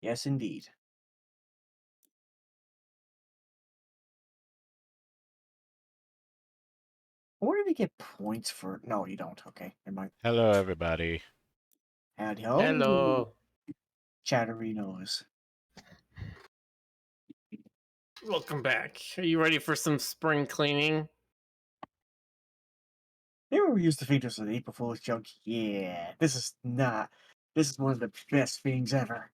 Yes, indeed. Where do you get points for? No, you don't. Okay, never mind. Hello, everybody. Howdy ho, Hello. chatterinos. Welcome back. Are you ready for some spring cleaning? Remember we used the features of the April Fool's joke? Yeah, this is not. This is one of the best things ever.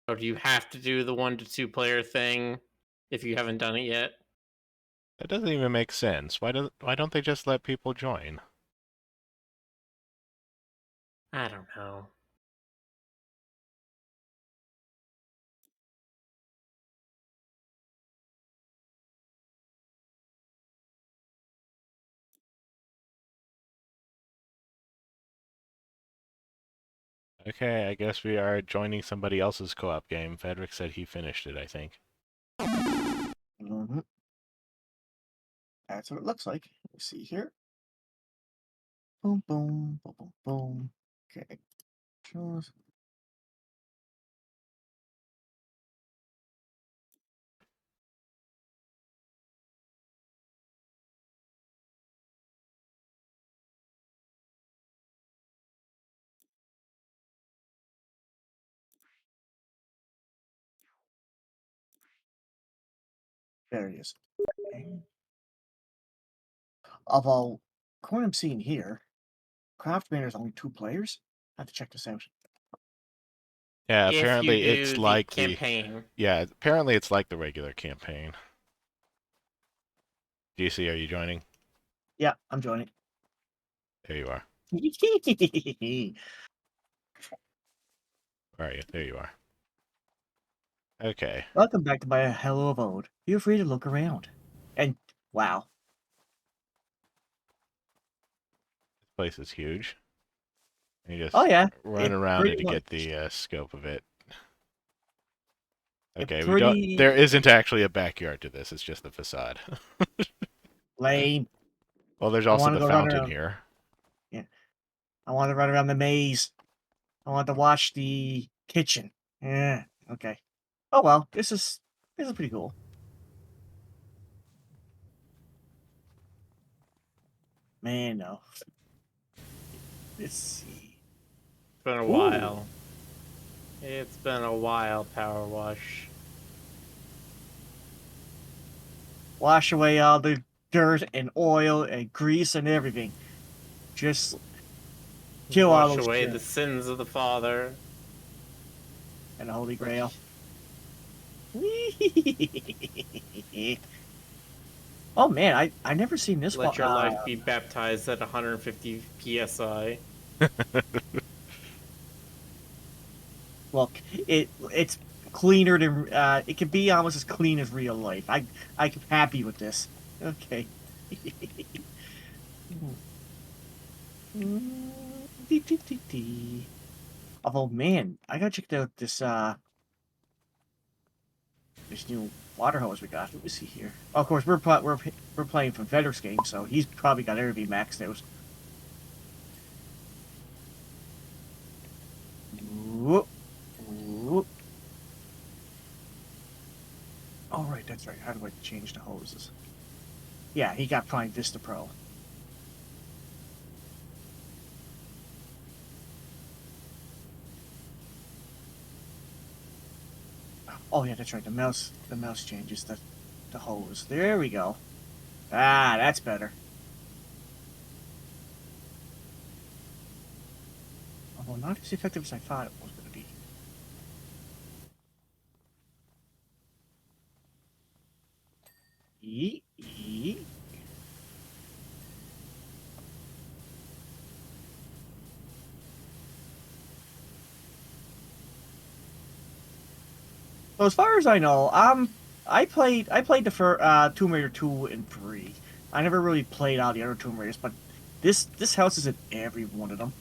Or do you have to do the 1 to 2 player thing if you haven't done it yet? That doesn't even make sense. Why don't they just let people join? I don't know. Okay, I guess we are joining somebody else's co-op game. Frederick said he finished it, I think. Mm-hmm. That's what it looks like. Let me see here. Boom, boom, boom, boom, boom. Okay. Shows. There he is. Okay. Although, according I'm seeing here, Craft Banner is only 2 players. I have to check this out. Yeah, If you apparently it's do the like the... campaign. Yeah, apparently it's like the regular campaign. DC, are you joining? Yeah, I'm joining. There you are. Where are you? There you are. Okay. Welcome back to my Hello Abode. Feel free to look around. And wow. This place is huge. You Oh just yeah, run it around it pretty to much. get the scope of it. It Okay, we don't... There pretty isn't actually a backyard to this. It's just the facade. lame. Well, there's I also want to the go run fountain around. here. Yeah, I want to run around the maze. I want to watch the kitchen. Yeah, okay. Oh well, this is pretty cool. Man, no. Let's see. It's been a Ooh, while. It's been a while, PowerWash. wash away all the dirt and oil and grease and everything. Just kill all Wash those away the germs sins of the father. and the Holy Grail. Oh man, I never seen this one. Let your life be baptized at 150 psi. Look, it's cleaner than it can be almost as clean as real life. I'm happy with this. Okay. Although man, I gotta check out this new water hose we got. Let me see here. Oh, of course, we're playing from Fedor's game, so he's probably got everything maxed out. Whoop, whoop. Oh right, that's right. How do I change the hoses? Yeah, he got Prime Vista Pro. Oh yeah, that's right. The mouse changes the hose. There we go. Ah, that's better. Although not as effective as I thought it was going to be. Yeet, yeet. So as far as I know, I played the Tomb Raider 2 and 3. I never really played all the other Tomb Raiders, but this house is in every one of them.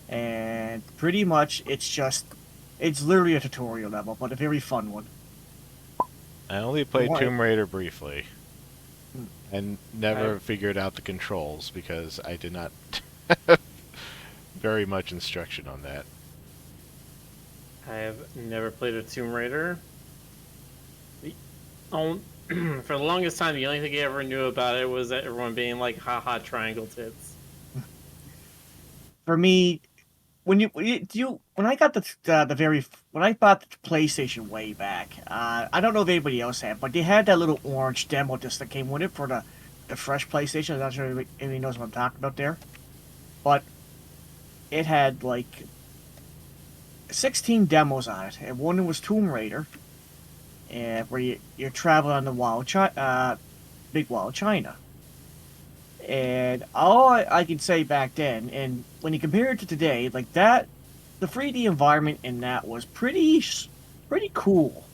And pretty much it's literally a tutorial level, but a very fun one. I only The played one Tomb Raider briefly, hmm, and I never figured out the controls because I did not very much instruction on that. I have never played a Tomb Raider. For the longest time, the only thing I ever knew about it was that everyone being like, haha, triangle tits. For me, when I got when I bought the PlayStation way back, I don't know if anybody else had, but they had that little orange demo disc that came with it for the fresh PlayStation. I'm not sure if anybody knows what I'm talking about there, but it had like 16 demos on it, and one was Tomb Raider, and where you're traveling on the big wall of China. And all I can say back then, and when you compare it to today, like that, the 3D environment in that was pretty cool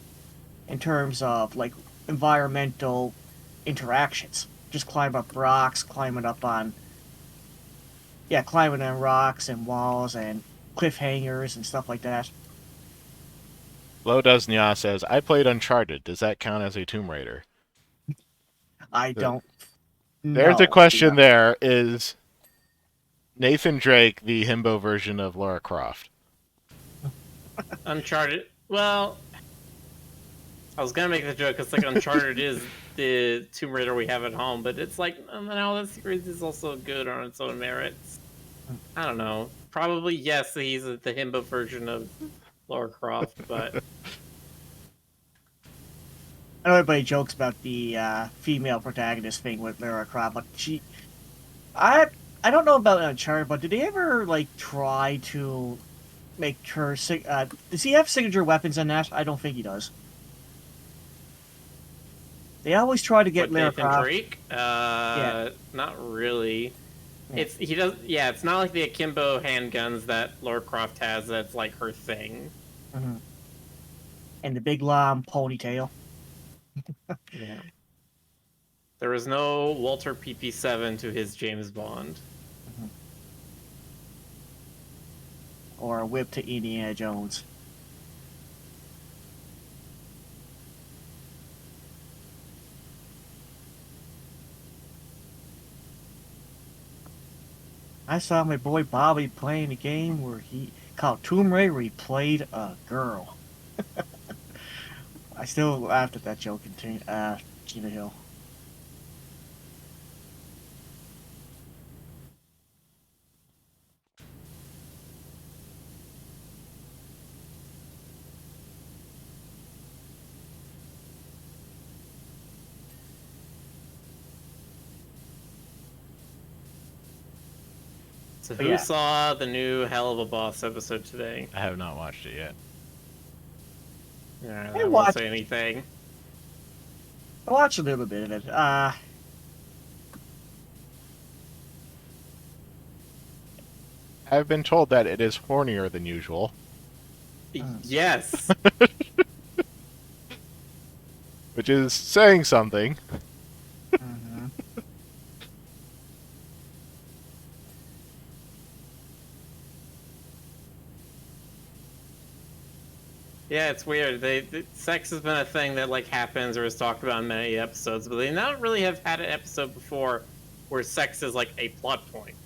in terms of like environmental interactions. Just climbing up rocks, climbing on rocks and walls and cliffhangers and stuff like that. Low Does Nya says, I played Uncharted. Does that count as a Tomb Raider? I The- don't There's a know. question there. Is Nathan Drake the himbo version of Lara Croft? Uncharted. Well, I was gonna make the joke because like Uncharted is the Tomb Raider we have at home, but it's like no, that series is also good on its own merits. I don't know. Probably yes, he's the himbo version of Lara Croft, but I know everybody jokes about the female protagonist thing with Lara Croft, but I, I don't know about Uncharted, but did they ever like try to make her? Does he have signature weapons in that? I don't think he does. They always try to get with Lara Nathan Croft. Drake, Yeah, not really. yeah. He does. Yeah, it's not like the akimbo handguns that Lara Croft has. That's like her thing. Hmm. And the big long ponytail. Yeah. There was no Walter PP7 to his James Bond. Hmm. Or a whip to Indiana Jones. I saw my boy Bobby playing a game where he called Tomb Raider where he played a girl. I still laughed at that joke in Gina Hill. So But who yeah, saw the new Hell of a Boss episode today? I have not watched it yet. Yeah, I I won't watched say anything. I watched a little bit of it. I've been told that it is hornier than usual, Yes. which is saying something. Mhm. Yeah, it's weird. Sex has been a thing that like happens or is talked about in many episodes, but they not really have had an episode before where sex is like a plot point.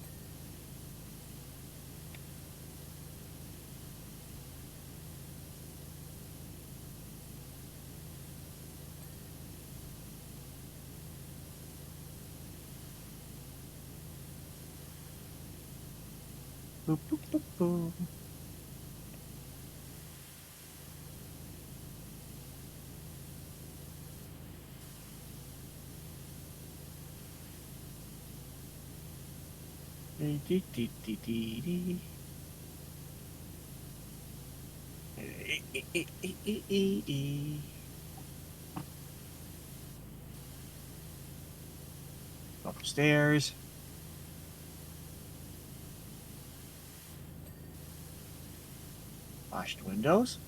Boop, boop, boop, boop. Dee, dee, dee, dee, dee, dee. Upstairs. Washed windows.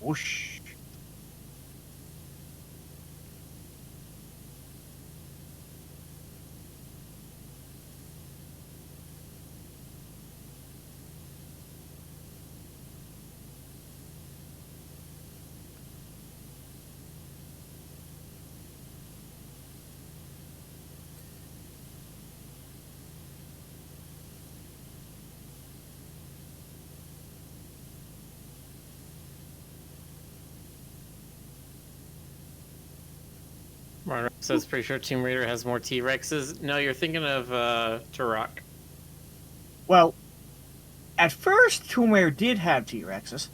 Whoosh. Mark says, pretty sure Tomb Raider has more T-Rexes. No, you're thinking of Turok. Well, at first, Tomb Raider did have T-Rexes.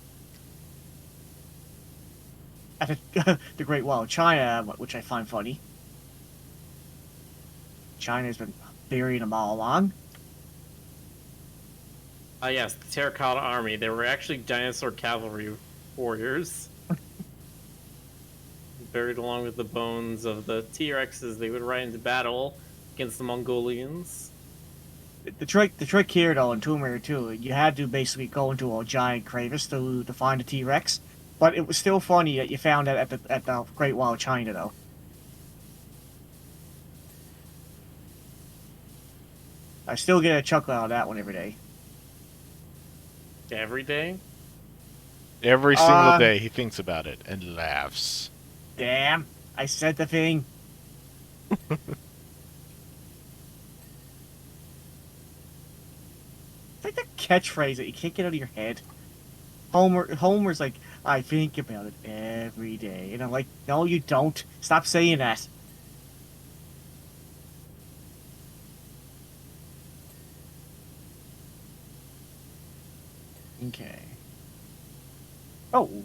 At the Great Wall of China, which I find funny. China's been burying them all along. Yes, the Terracotta Army. They were actually dinosaur cavalry warriors. Buried along with the bones of the T-Rexes, they would ride into battle against the Mongolians. The trick here, though, in Tomb Raider 2, you had to basically go into a giant crevice to find a T-Rex. But it was still funny that you found that at the Great Wall of China, though. I still get a chuckle out of that one every day. Every day? Every single day he thinks about it and laughs. Damn, I said the thing. It's like the catchphrase that you can't get out of your head. Homer's like, I think about it every day. And I'm like, no, you don't. Stop saying that. Okay. Oh.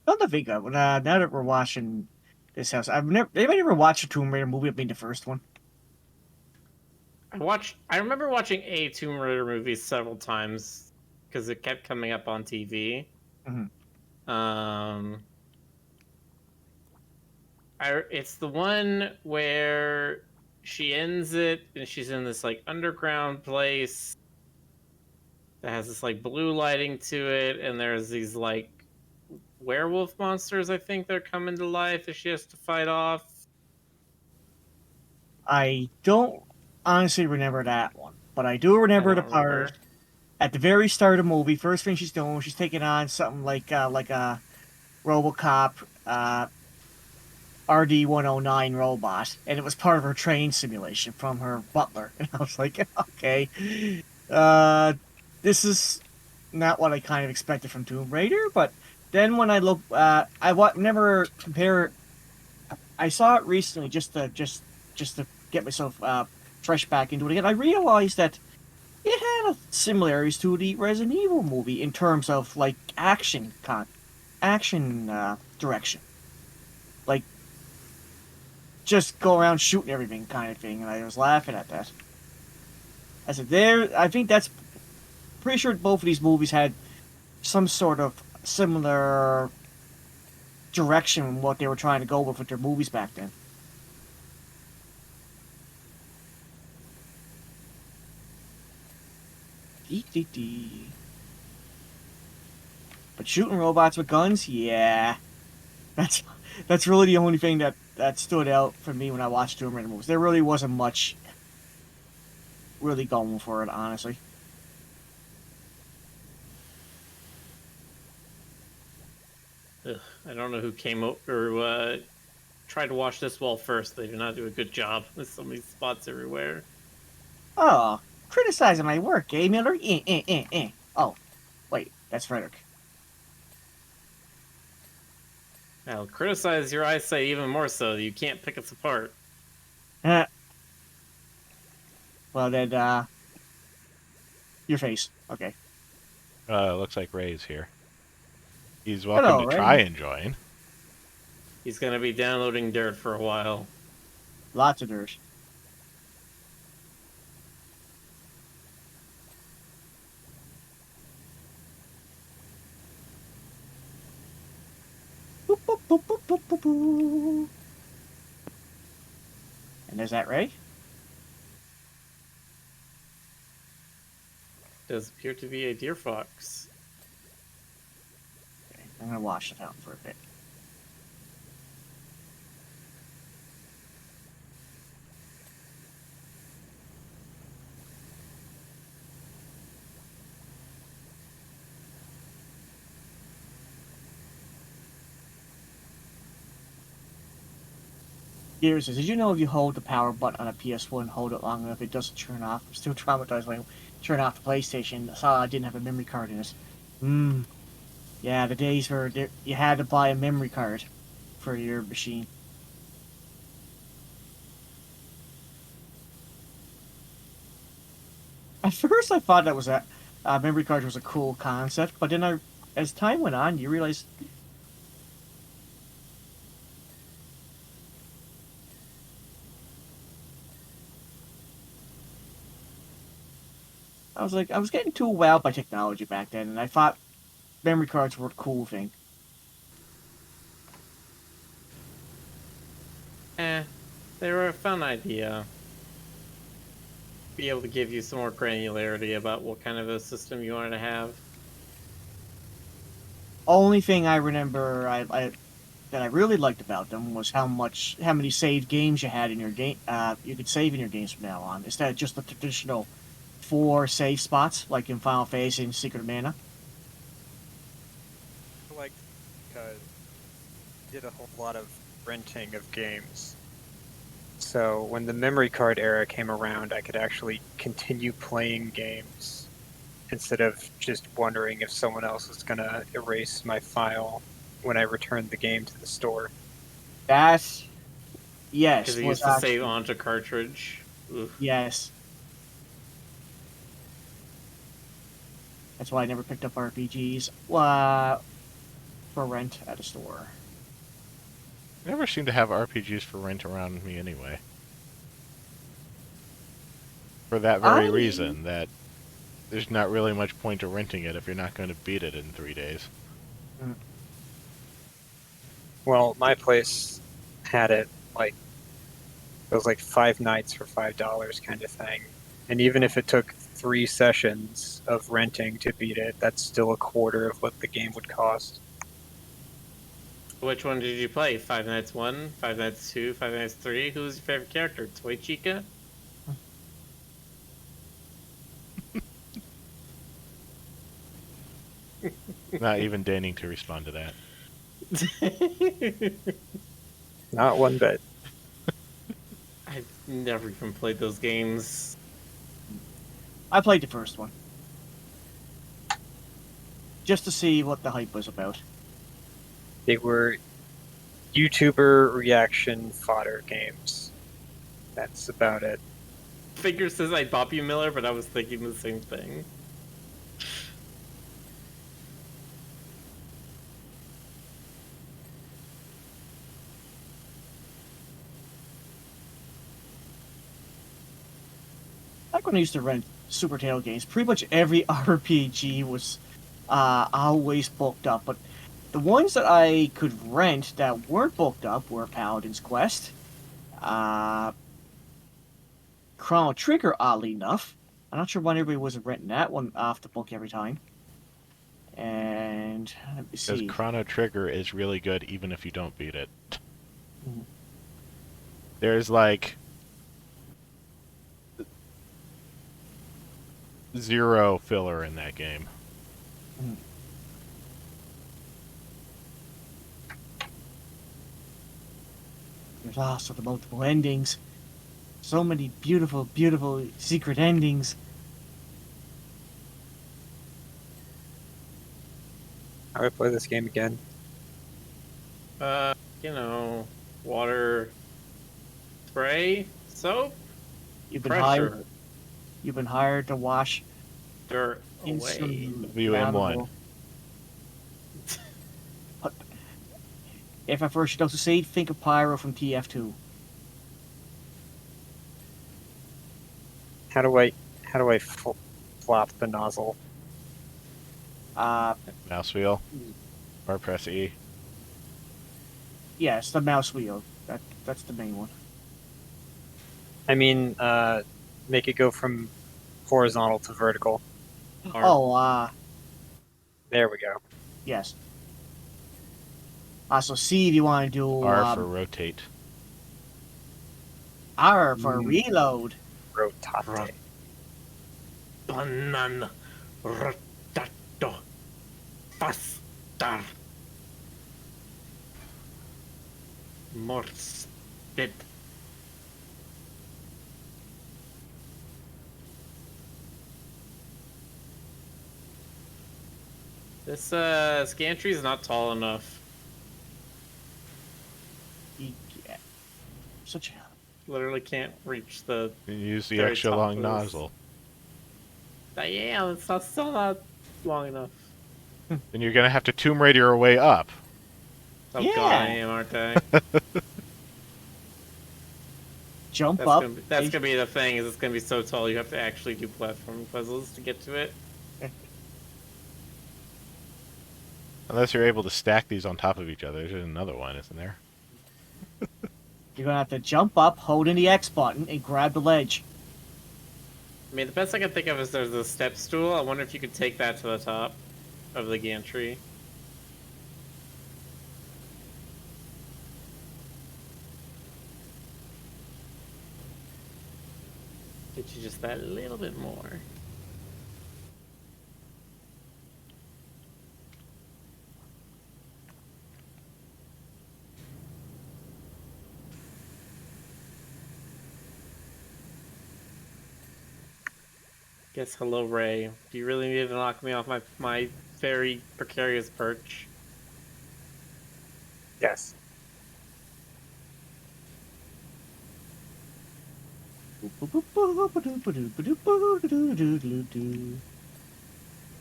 Not the think of it. Now that we're watching this house, anybody ever watched a Tomb Raider movie? I mean, the first one. I remember watching a Tomb Raider movie several times because it kept coming up on TV. Mm-hmm. It's the one where she ends it and she's in this like underground place that has this like blue lighting to it, and there's these like werewolf monsters, I think, they're coming to life that she has to fight off. I don't honestly remember that one, but I do I remember the don't remember. part at the very start of the movie. First thing she's doing, she's taking on something like a RoboCop RD-109 robot, and it was part of her train simulation from her butler. And I was like, okay, this is not what I kind of expected from Tomb Raider. But then when I look, never compare. I saw it recently just to get myself fresh back into it again. I realized that it had similarities to the Resident Evil movie in terms of like action direction, like just go around shooting everything kind of thing. And I was laughing at that. I said, I think that's pretty sure both of these movies had some sort of similar direction in what they were trying to go with their movies back then. Dee. But shooting robots with guns, yeah, that's really the only thing that stood out for me when I watched Tomb Raider movies. There really wasn't much really going for it, honestly. Ugh, I don't know who came over tried to wash this wall first. They did not do a good job. There's so many spots everywhere. Oh, criticizing my work, eh, Miller? Oh, wait, that's Frederick. I'll criticize your eyesight even more so that you can't pick us apart. Well then, your face. Okay. Looks like Ray's here. He's welcome Hello, to Ray. try and join. He's gonna be downloading Dirt for a while. Lots of dirt. Boop, boop, boop, boop, boop. is that right? Does appear to be a deer fox. Okay, I'm gonna wash it out for a bit. Here it says, did you know if you hold the power button on a PS1, hold it long enough, it doesn't turn off? I'm still traumatized when I turn off the PlayStation. I saw I didn't have a memory card in it. Yeah, the days where you had to buy a memory card for your machine. At first, I thought that was a memory card was a cool concept, but then as time went on, you realize I was getting too wowed by technology back then, and I thought memory cards were a cool thing. They were a fun idea. Be able to give you some more granularity about what kind of a system you wanted to have. Only thing I remember that I really liked about them was how many saved games you had in your game. You could save in your games from now on instead of just the traditional 4 save spots like in Final Fantasy and Secret of Mana. Like, did a whole lot of renting of games. So when the memory card era came around, I could actually continue playing games instead of just wondering if someone else was going to erase my file when I returned the game to the store. Yes, Because it was used to actually, save onto cartridge. Oof. yes. That's why I never picked up RPGs for rent at a store. I never seem to have RPGs for rent around me anyway. For that very reason, that there's not really much point to renting it if you're not going to beat it in 3 days. Well, my place had it like, it was like 5 nights for $5 kind of thing. And even if it took 3 sessions of renting to beat it, that's still a quarter of what the game would cost. Which one did you play? Five Nights 1, Five Nights 2, Five Nights 3? Who's your favorite character? Toy Chica? Not even deigning to respond to that. Not one bit. I've never even played those games. I played the first one. Just to see what the hype was about. They were YouTuber reaction fodder games. That's about it. Figure says I Bobby Miller, but I was thinking the same thing. Like when I used to rent Super Tail games, pretty much every RPG was always booked up, but the ones that I could rent that weren't booked up were Paladin's Quest, Chrono Trigger, oddly enough. I'm not sure why everybody wasn't renting that one off the book every time. And let me Because see. Chrono Trigger is really good even if you don't beat it. Mhm. There's like 0 filler in that game. Mhm. There's also the multiple endings. So many beautiful, beautiful secret endings. How do I play this game again? You know, water, spray, soap, You've been pressure, hired. You've been hired to wash dirt in away. some WM1. If I first should also say, think of Pyro from TF2. How do I flop the nozzle? Mouse wheel. Or press E. Yes, the mouse wheel. That's the main one. I mean, make it go from horizontal to vertical. Oh, There we go. yes. So C if you want to do R for rotate. R for reload. Rotate. Banan rotato faster. Morsted. This scantry is not tall enough. Yeah. Such a... Literally can't reach the. You use the Very extra top long of this. nozzle. Yeah, it's not still not long enough. Then you're gonna have to Tomb Raider your way up. Oh Yeah. god, I am, aren't I? Jump That's up. gonna be the thing. Is it's gonna be so tall you have to actually do platform puzzles to get to it. Unless you're able to stack these on top of each other. There's another one, isn't there? You're gonna have to jump up, hold in the X button, and grab the ledge. I mean, the best I can think of is there's a step stool. I wonder if you could take that to the top of the gantry. Get you just that little bit more. Guess hello, Ray. Do you really need to knock me off my very precarious perch? Yes.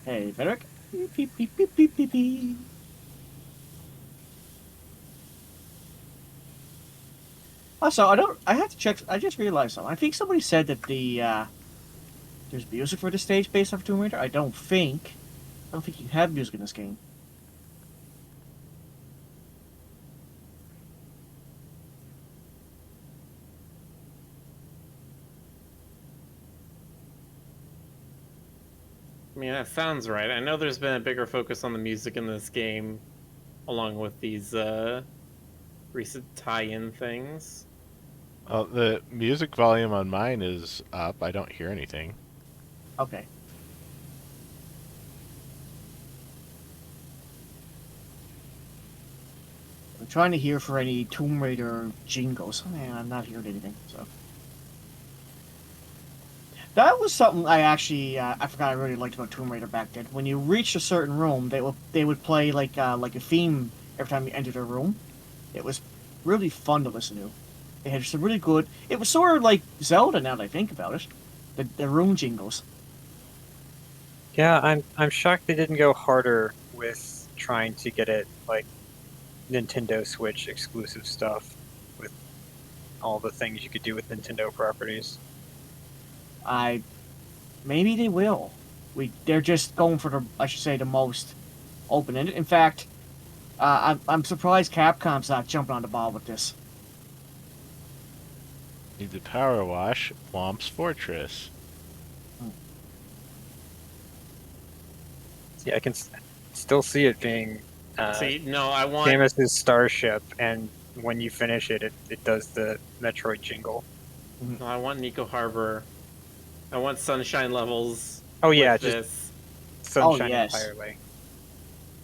Hey, Frederick. Beep, beep, beep, beep, beep, beep, beep. Also, I have to check. I just realized something. I think somebody said that there's music for the stage based off Tomb Raider. I don't think you have music in this game. I mean, that sounds right. I know there's been a bigger focus on the music in this game, along with these recent tie-in things. The music volume on mine is up. I don't hear anything. Okay. I'm trying to hear for any Tomb Raider jingles. Man, I'm not hearing anything. So that was something I actually I forgot I really liked about Tomb Raider back then. When you reached a certain room, they would play like a theme every time you entered a room. It was really fun to listen to. They had some really good. It was sort of like Zelda now that I think about it. The room jingles. Yeah, I'm shocked they didn't go harder with trying to get it like Nintendo Switch exclusive stuff with all the things you could do with Nintendo properties. Maybe they will. They're just going for the most open-ended. In fact, I'm surprised Capcom's not jumping on the ball with this. Need the PowerWash Womp's Fortress. See, I can still see it being See, no, I want. Samus's starship, and when you finish it, it does the Metroid jingle. No, I want Nico Harbor. I want sunshine levels. Oh yeah, with just this. sunshine yes. entirely.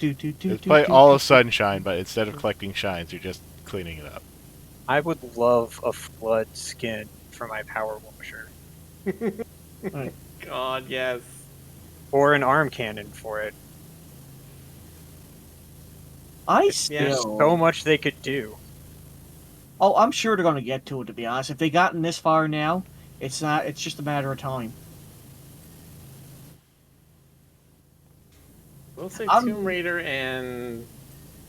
It's play all of Sunshine, but instead of collecting shines, you're just cleaning it up. I would love a flood skin for my power washer, God, yes. or an arm cannon for it. There's so much they could do. Oh, I'm sure they're going to get to it. To be honest, if they gotten this far now, it's not. It's just a matter of time. We'll say Tomb Raider and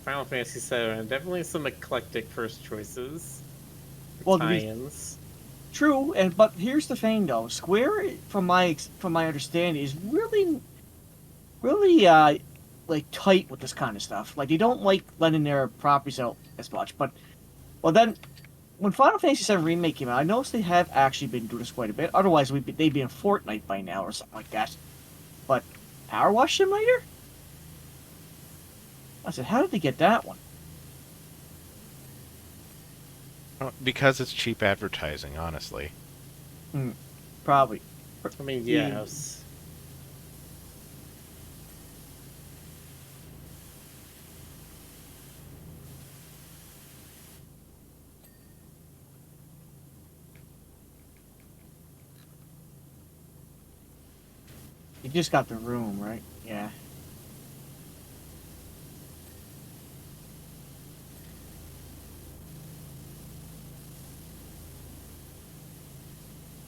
Final Fantasy VII. Definitely some eclectic first choices. Well, tie-ins. True, but here's the thing, though. Square, from my understanding, is really like tight with this kind of stuff. Like they don't like letting their properties out as much. But well, then when Final Fantasy VII Remake came out, I noticed they have actually been doing this quite a bit. Otherwise, they'd be in Fortnite by now or something like that. But PowerWash Simulator? I said, how did they get that one? Well, because it's cheap advertising, honestly. Probably. I mean, Yeah. yes. You just got the room, right? Yeah.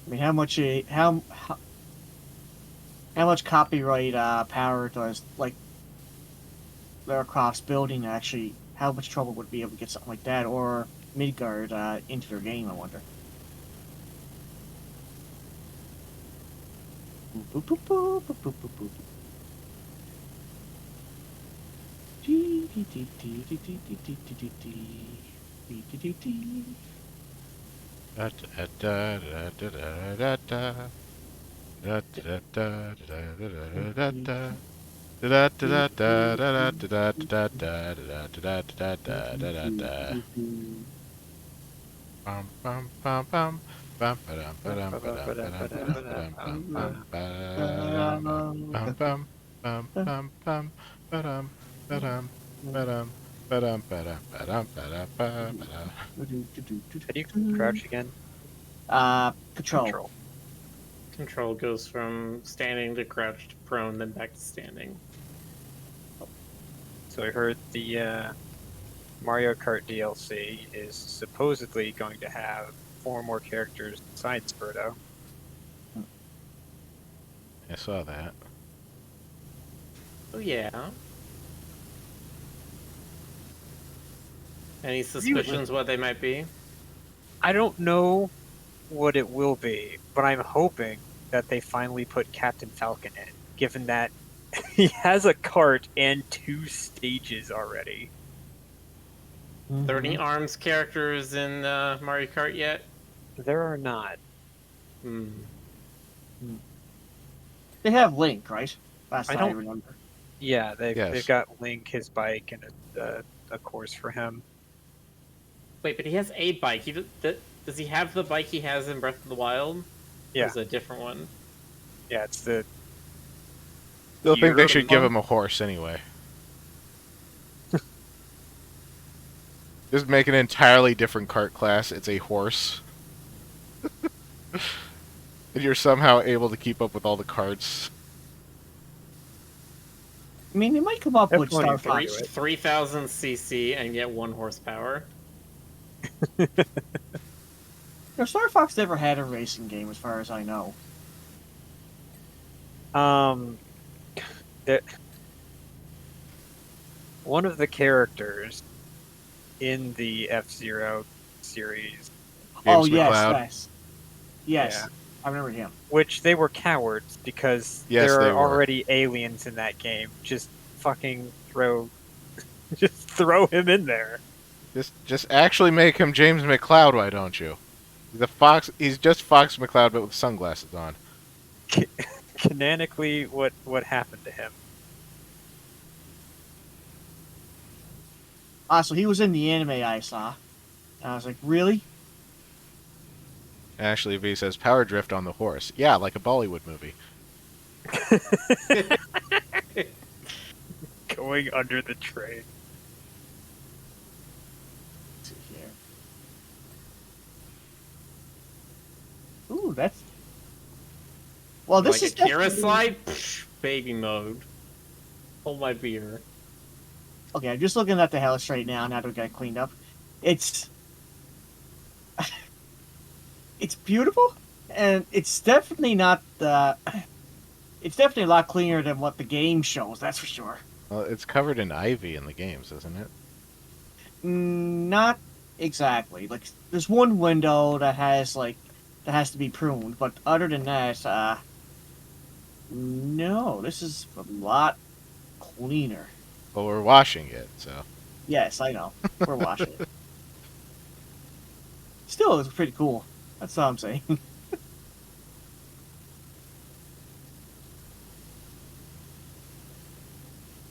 I mean, how much copyright power does like Lara Croft's building actually? How much trouble would it be able to get something like that or Midgard into their game? I wonder. Boop, boop, boop, boop, boop, boop, boop. Dee, dee, dee, dee, dee, dee, dee, dee, dee, dee, dee, dee, dee. Da da da da da da da da da da da da da. Da da da da da da da da da da da da da da da. Bum bum bum bum bum ba-dum ba-dum ba-dum ba-dum ba-dum bum bum bum bum bum bum bum ba-dum ba-dum ba-dum ba-dum ba-dum ba-dum ba-dum ba-dum. How do you crouch again? Control. Control goes from standing to crouch to prone, then back to standing. So I heard the Mario Kart DLC is supposedly going to have 4 more characters besides Birdo. I saw that. Oh yeah. Any suspicions what they might be? I don't know what it will be, but I'm hoping that they finally put Captain Falcon in, given that he has a cart and 2 stages already. Are there any ARMS characters in Mario Kart yet? There are not. They have Link, right? Last I I don't- remember. Yeah, they've Yes. got Link, his bike, and a course for him. Wait, but he has a bike. Does he have the bike he has in Breath of the Wild? Yeah. Or is it a different one? Yeah, it's the Still think they Year should give month? him a horse anyway. Just make an entirely different cart class. It's a horse. And you're somehow able to keep up with all the carts. I mean, they might come up with Definitely Star agree Fox. with 3,000 cc and get 1 horsepower. Star Fox never had a racing game, as far as I know. One of the characters in the F-Zero series, Oh James yes, McCloud. yes. Yeah. I remember him. which they were cowards because Yes, there they are were. already aliens in that game. Just fucking just throw him in there. Just actually make him James McCloud, why don't you? He's a fox. He's just Fox McCloud, but with sunglasses on. Canonically, what happened to him? So he was in the anime I saw. And I was like, really? Ashley V says power drift on the horse. Yeah, like a Bollywood movie. Going under the train. Let's see here. Ooh, that's. Well, this like is a Kira definitely- slide? Psh, baby mode. Hold my beer. Okay, I'm just looking at the house right now. Now that we got it cleaned up, it's it's beautiful, and it's definitely not the. It's definitely a lot cleaner than what the game shows. That's for sure. Well, it's covered in ivy in the games, isn't it? Not exactly. Like, there's one window that has to be pruned, but other than that, no. This is a lot cleaner. Well, we're washing it, so. Yes, I know. We're washing it. Still, it's pretty cool. That's all I'm saying.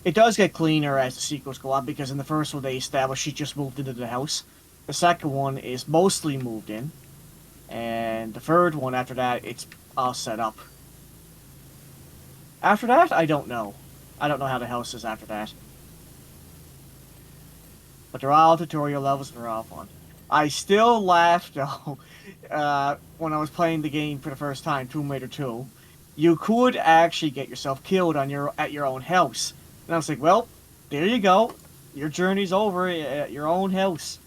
It does get cleaner as the sequels go on, because in the first one they established she just moved into the house. The second one is mostly moved in. And the third one after that, it's all set up. After that, I don't know. I don't know how the house is after that. But they're all tutorial levels and they're all fun. I still laughed though when I was playing the game for the first time, Tomb Raider 2. You could actually get yourself killed on at your own house. And I was like, well, there you go. Your journey's over at your own house.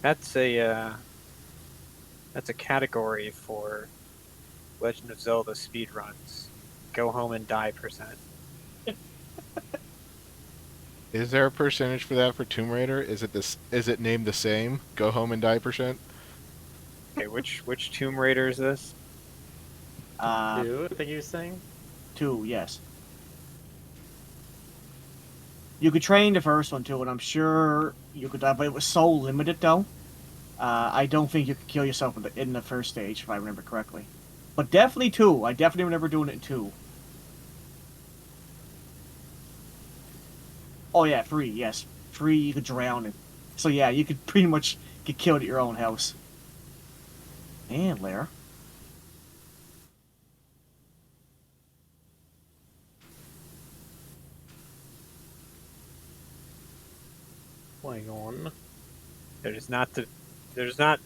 That's a category for Legend of Zelda speedruns. Go home and die %. Is there a percentage for that for Tomb Raider? Is it named the same? Go home and die %? Okay, which Tomb Raider is this? 2, I think you were saying? 2, yes. You could train the first one too, and I'm sure you could, but it was so limited though. I don't think you could kill yourself in the first stage, if I remember correctly. But definitely 2. I definitely remember doing it in 2. Oh yeah, 3, yes. 3, you could drown in. So yeah, you could pretty much get killed at your own house. And Lara. Going on. There does not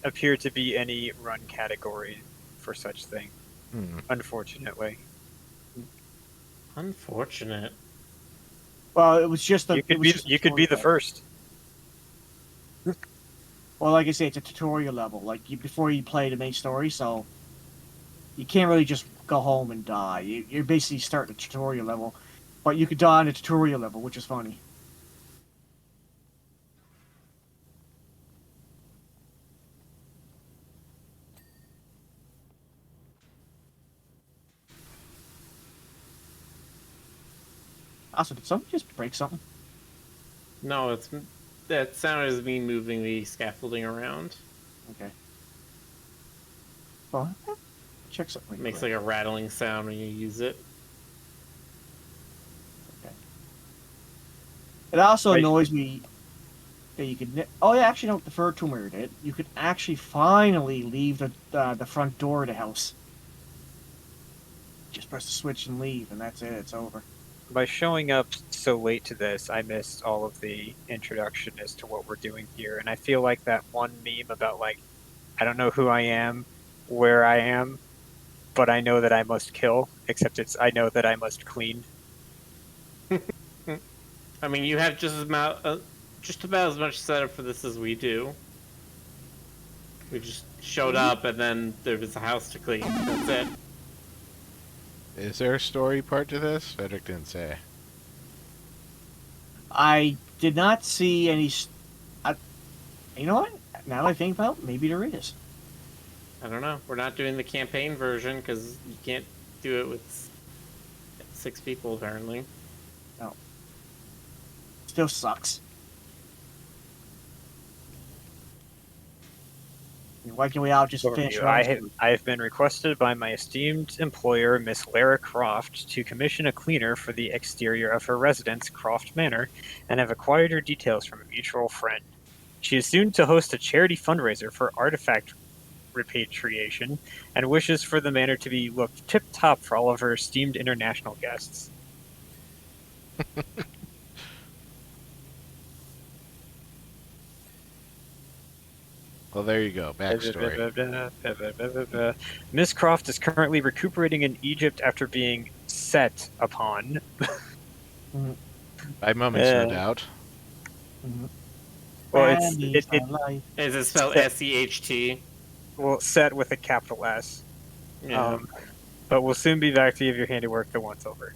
appear to be any run category for such thing. Unfortunately. Unfortunate. Well, it was just a. You could be the first. Well, like I say, it's a tutorial level, before you play the main story, so you can't really just go home and die. You're basically starting a tutorial level, but you could die on a tutorial level, which is funny. Also, did someone just break something? No, that sounded as me moving the scaffolding around. Okay. Well, check something. It makes like a rattling sound when you use it. Okay. It also Right. annoys me that you could. Oh yeah, actually, no. The third Tomb Raider did. You could actually finally leave the front door of the house. Just press the switch and leave, and that's it. It's over. By showing up so late to this, I missed all of the introduction as to what we're doing here, and I feel like that one meme about I don't know who I am, where I am, but I know that I must kill, except I know that I must clean. I mean, you have just about as much setup for this as we do. We just showed up, and then there was a house to clean. That's it. Is there a story part to this? Frederick didn't say. I did not see any. You know what? Now that I think about it, maybe there is. I don't know. We're not doing the campaign version because you can't do it with 6 people apparently. No. Still sucks. Why can we all just finish? I have been requested by my esteemed employer, Miss Lara Croft, to commission a cleaner for the exterior of her residence, Croft Manor, and have acquired her details from a mutual friend. She is soon to host a charity fundraiser for artifact repatriation, and wishes for the manor to be looked tip-top for all of her esteemed international guests. Well, there you go. Backstory. Miss Croft is currently recuperating in Egypt after being set upon. By mummies, no doubt. Well, Is it spelled SEHT? Well, set with a capital S. Yeah. But we'll soon be back to give your handiwork the once over.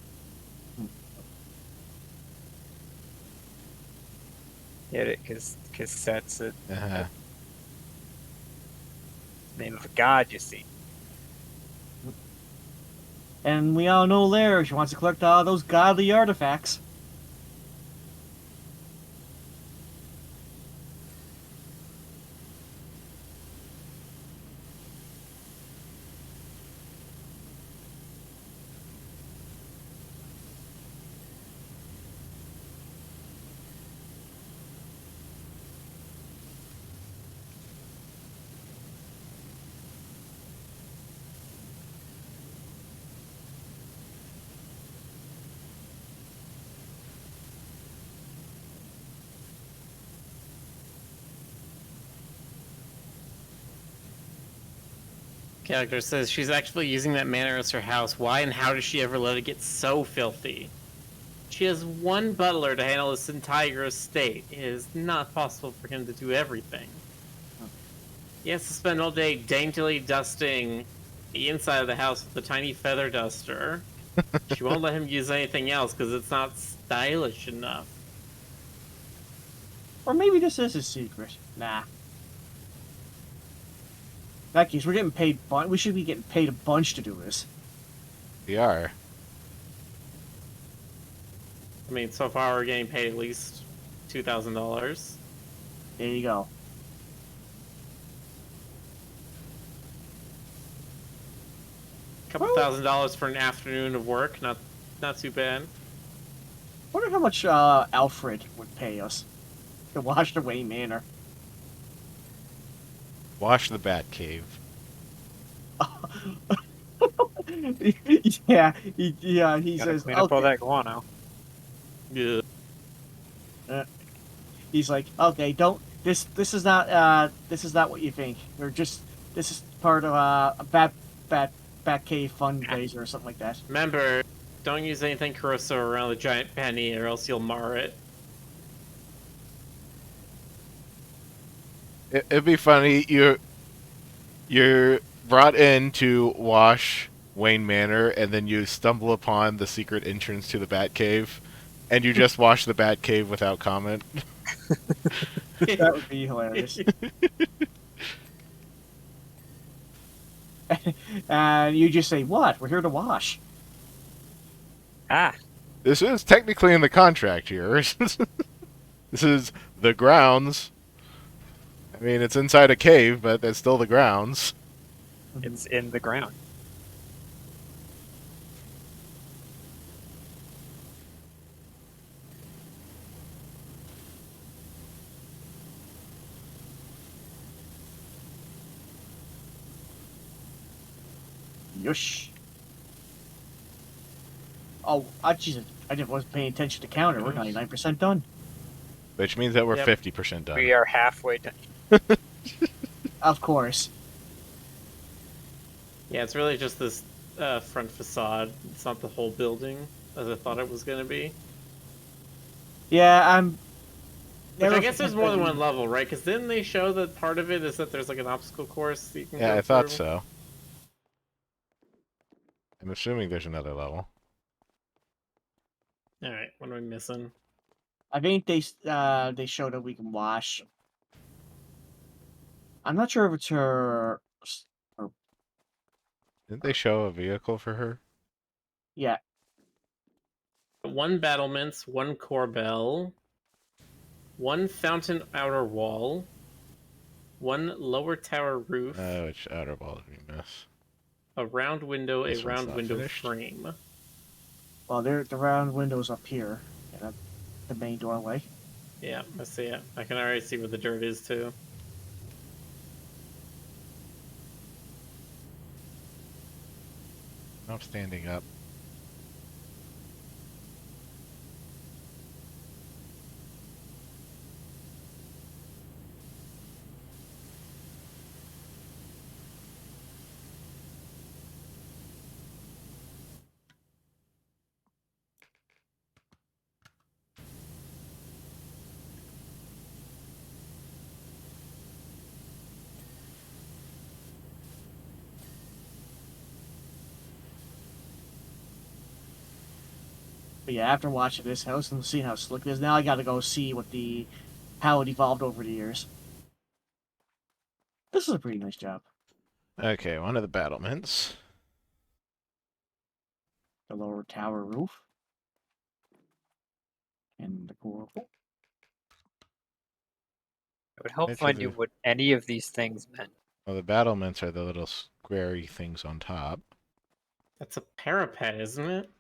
Get it? Because set's it. Name of a god, you see. And we all know Lara, she wants to collect all those godly artifacts. character says she's actually using that manor as her house. Why and how did she ever let it get so filthy? She has one butler to handle this entire estate. It is not possible for him to do everything. He has to spend all day daintily dusting the inside of the house with a tiny feather duster. She won't let him use anything else because it's not stylish enough. Or maybe this is a secret. Nah. In that case, we're getting paid. We should be getting paid a bunch to do this. We are. I mean, so far we're getting paid at least $2,000. There you go. Couple $1,000 for an afternoon of work, not too bad. Wonder how much Alfred would pay us to wash the Wayne Manor. Wash the Bat Cave. Yeah, he Gotta says. clean up all Okay. that guano. Yeah. He's like, okay, don't. This is not what you think. This is part of a bat cave fundraiser or something like that. Remember, don't use anything corrosive around the giant penny or else you'll mar it. It'd be funny. You're brought in to wash Wayne Manor, and then you stumble upon the secret entrance to the Bat Cave, and you just wash the Bat Cave without comment. That would be hilarious. And you just say, "What? We're here to wash." Ah, This is technically in the contract here. This is the grounds. I mean, it's inside a cave, but it's still the grounds. it's in the ground. Yush. Oh, Jesus! wasn't paying attention to counter. We're 99% done. Which means that we're Yep. 50% done. We are halfway done. Of course. Yeah, it's really just this front facade. It's not the whole building as I thought it was going to be. Yeah, I'm. Which I guess there's more than one level, right? Because didn't they show that part of it is that there's like an obstacle course that you can Yeah, go I thought through? so. I'm assuming there's another level. All right, what am I missing? I think they showed that we can wash. I'm not sure if it's her. Didn't they show a vehicle for her? Yeah, One battlements, one corbel, one fountain outer wall, one lower tower roof, Which outer wall did we miss? a round window, This a one's round not window finished. frame. well, the round windows up here, and the main doorway. Yeah, I see it. I can already see where the dirt is too. I'm standing up. But yeah, after watching this house and seeing how slick it is, now I got to go see how it evolved over the years. This is a pretty nice job. Okay, one of the battlements. The lower tower roof and the corbel. It would help Which find of you the- what any of these things meant. Well, the battlements are the little squarey things on top. That's a parapet, isn't it?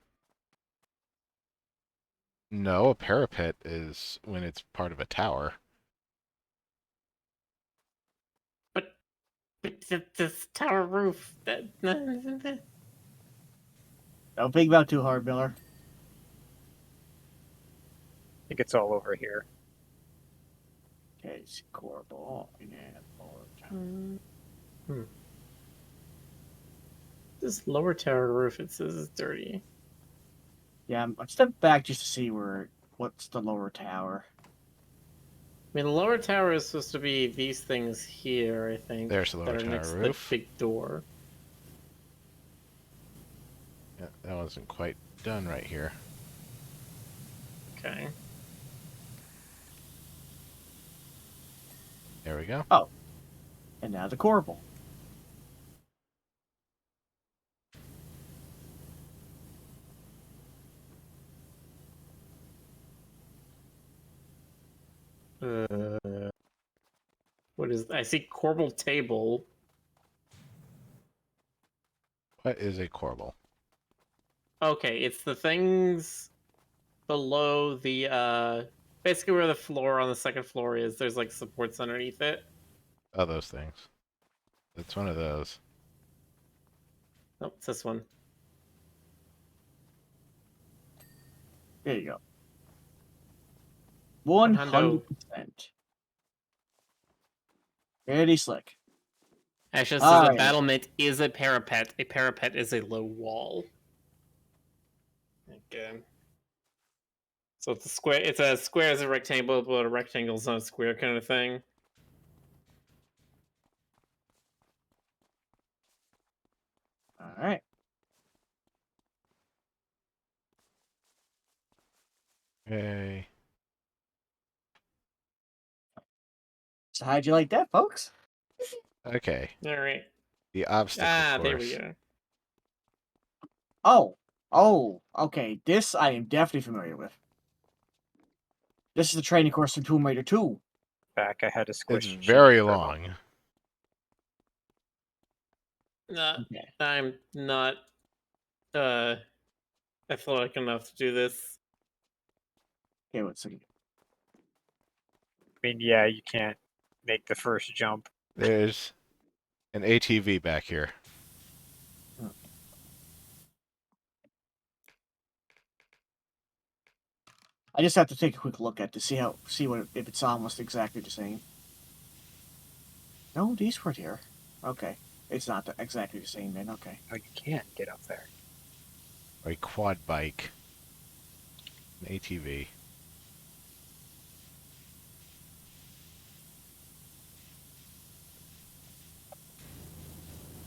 No, a parapet is when it's part of a tower. But this tower roof. Don't think about it too hard, Miller. I think it's all over here. Okay, it's corbel and lower tower. This lower tower roof, it says is dirty. Yeah, I'm stepping back just to see what's the lower tower. I mean, the lower tower is supposed to be these things here, I think, There's the that lower are tower next to the roof. big door. Yeah, that wasn't quite done right here. Okay. There we go. Oh, and now the corbel. What is? I see corbel table. What is a corbel? Okay, it's the things below the basically where the floor on the second floor is. There's like supports underneath it. Oh, those things. It's one of those. Nope, it's this one. There you go. Hundo. 100%. Very slick. Actually, so All the right. battlement is a parapet. A parapet is a low wall. Again. So it's a square. It's a square as a rectangle, but a rectangle is not a square kind of thing. All right. Yay. So how'd you like that, folks? Okay. All right. The obstacle course. There we go. Oh, okay. This I am definitely familiar with. This is the training course from Tomb Raider 2. Back, I had to squish. It's Jimmy very Turtle. long. Okay. I'm not athletic enough to do this. Okay, let's see. I mean, yeah, you can't make the first jump. There's an ATV back here. I just have to take a quick look at to see if it's almost exactly the same. No, these weren't here. Okay, it's not exactly the same then. Okay. Oh, you can't get up there. Or a quad bike. An ATV.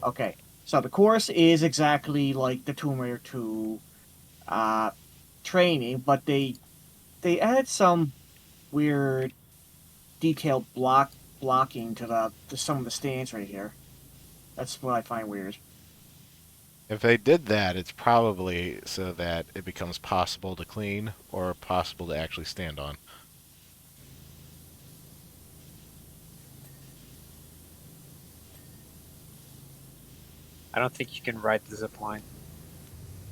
Okay, so the course is exactly like the Tomb Raider 2 training, but they added some weird detailed blocking to some of the stands right here. That's what I find weird. If they did that, it's probably so that it becomes possible to clean or possible to actually stand on. I don't think you can ride the zip line.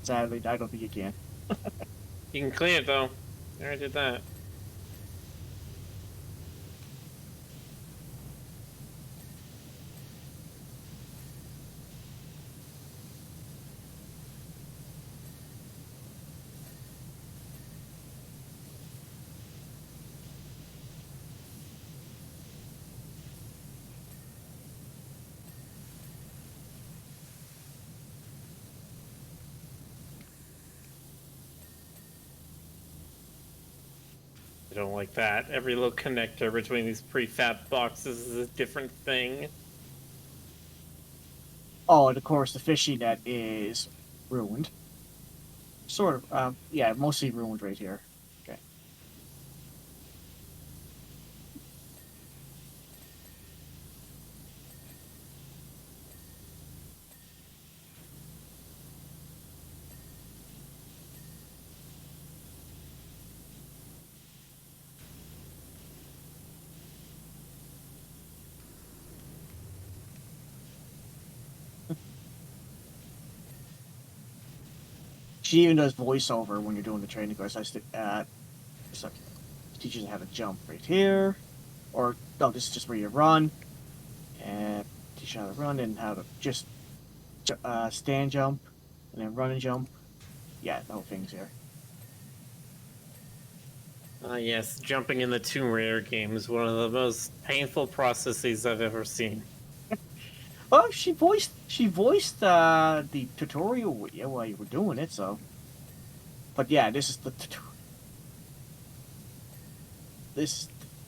Sadly, I don't think you can. You can clean it though. I already did that. I don't like that. Every little connector between these prefab boxes is a different thing. Oh, and of course the fishing net is ruined. Sort of. Yeah, mostly ruined right here. Okay. She even does voiceover when you're doing the training course. So teaches you how to jump right here, or no, this is just where you run, and teach you how to run and how to just stand jump, and then run and jump. Yeah, the whole thing's here. Yes, jumping in the Tomb Raider game is one of the most painful processes I've ever seen. Well, she voiced the tutorial with you while you were doing it, so. But yeah, this is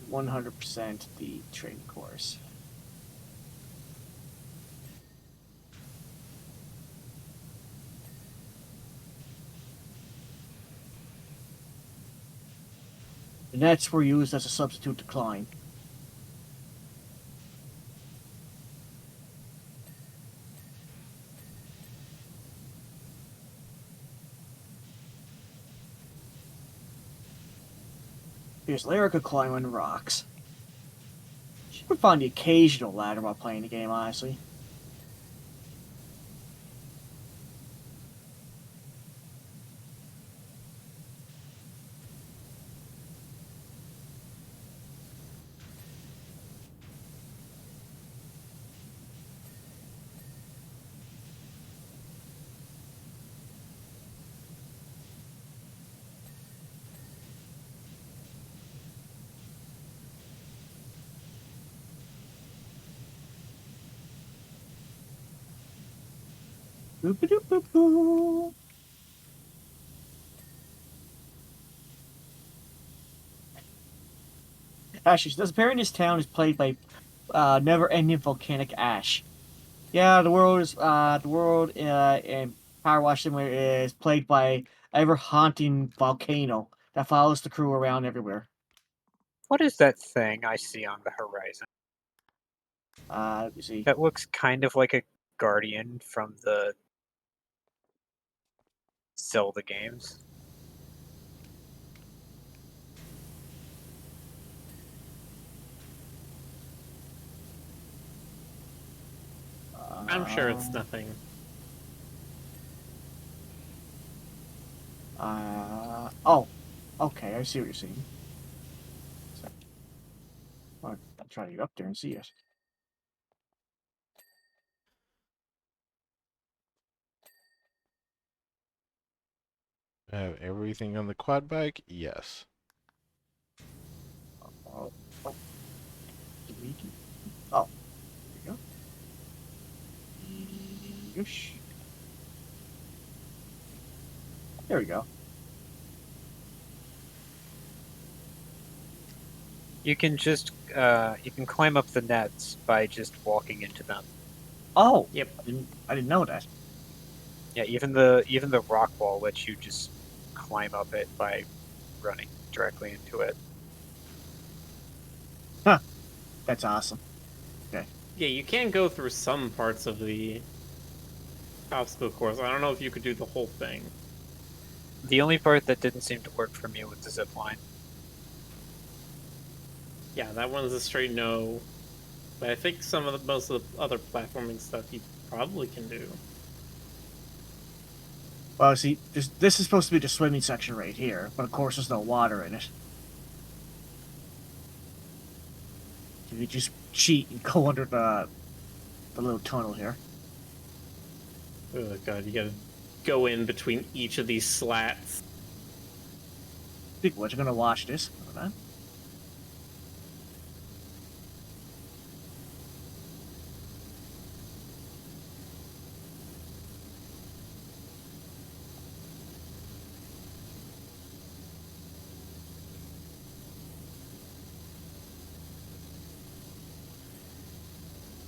100% the training course. The nets were used as a substitute to climb. Here's Lara could climb on rocks. She could find the occasional ladder while playing the game, honestly. Boop-a-doop-boop-boo. Actually, this appearing in this town is played by never-ending volcanic ash. Yeah, the world in PowerWash Simulator is plagued by ever haunting volcano that follows the crew around everywhere. What is that thing I see on the horizon? You see, That looks kind of like a guardian from the Zelda games. I'm sure it's um, nothing. oh, okay, I see what you're saying. So, I'll try to get up there and see it. Have everything on the quad bike? Yes. Oh, oh, oh, there we go. Yosh. There we go. You can just you can climb up the nets by just walking into them. Oh, Yep. I didn't know that. Yeah, even the rock wall lets you just climb up it by running directly into it. Huh, that's awesome. Okay. Yeah, you can go through some parts of the obstacle course. I don't know if you could do the whole thing. The only part that didn't seem to work for me was the zip line. Yeah, that one's a straight no. But I think most of the other platforming stuff you probably can do. Well, see, this is supposed to be the swimming section right here, but of course there's no water in it. So you just cheat and go under the little tunnel here. Oh god, you gotta go in between each of these slats. Think what, you're gonna watch this? Hold on.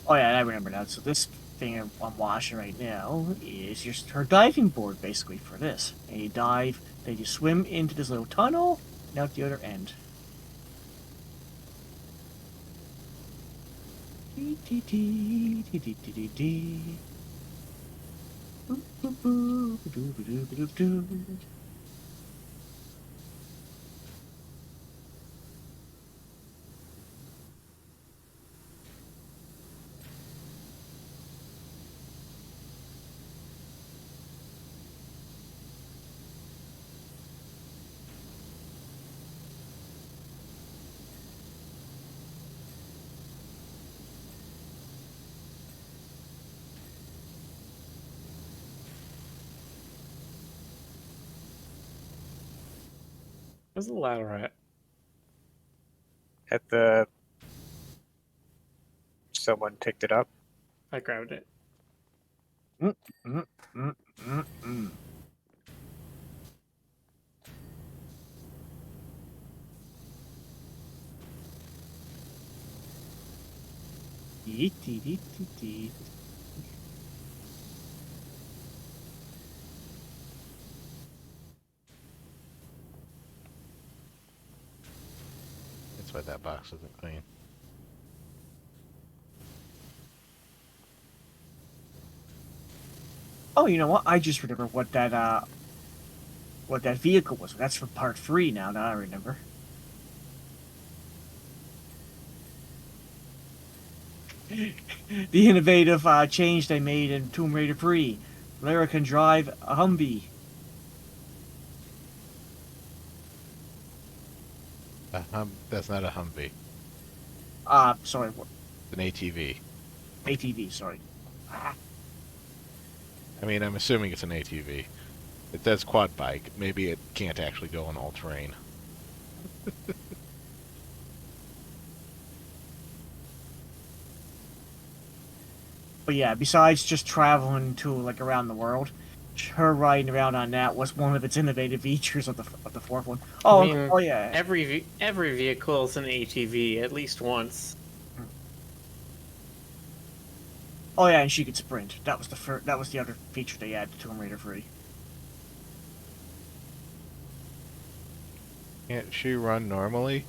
Oh yeah, I remember now. So this thing I'm watching right now is just her diving board, basically, for this. And you dive, then you swim into this little tunnel, and out the other end. Tee, tee, tee, tee, tee, tee, tee, tee. Boop, boop, boop, ba-doo, ba-doo, ba-doo, ba-doo. Where's the ladder at? At the someone picked it up. I grabbed it. Mm, mm, mm, mm, mm. Yeet, yeet, yeet, yeet, yeet. That's why that box isn't clean. Oh, you know what? I just remember what that vehicle was. That's from part 3 now. Now I remember. The innovative change they made in Tomb Raider 3. Lara can drive a Humvee. That's not a Humvee. Sorry, what? It's an ATV. ATV, sorry. Ah, I mean, I'm assuming it's an ATV. It says quad bike. Maybe it can't actually go on all terrain. But yeah, besides just traveling to, like, around the world, her riding around on that was one of its innovative features of the fourth one. I Oh, mean, oh yeah. every vehicle is an ATV at least once. Oh yeah, and she could sprint. That was that was the other feature they added to Tomb Raider 3. Can't she run normally?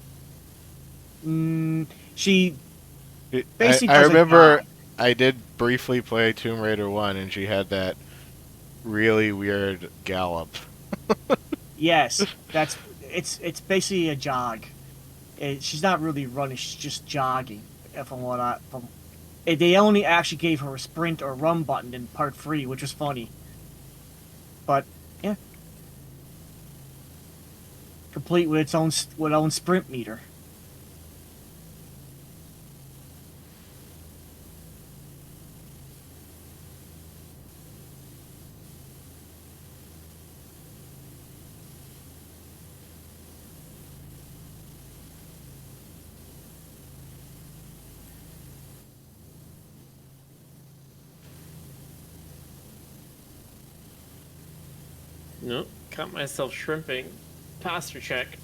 She I basically I does a remember jog. I did briefly play Tomb Raider 1, and she had that really weird gallop. Yes, it's basically a jog. She's not really running; she's just jogging. From what I from, they only actually gave her a sprint or run button in part 3, which was funny. But yeah, complete with its own sprint meter. Nope, caught myself shrimping. Posture check.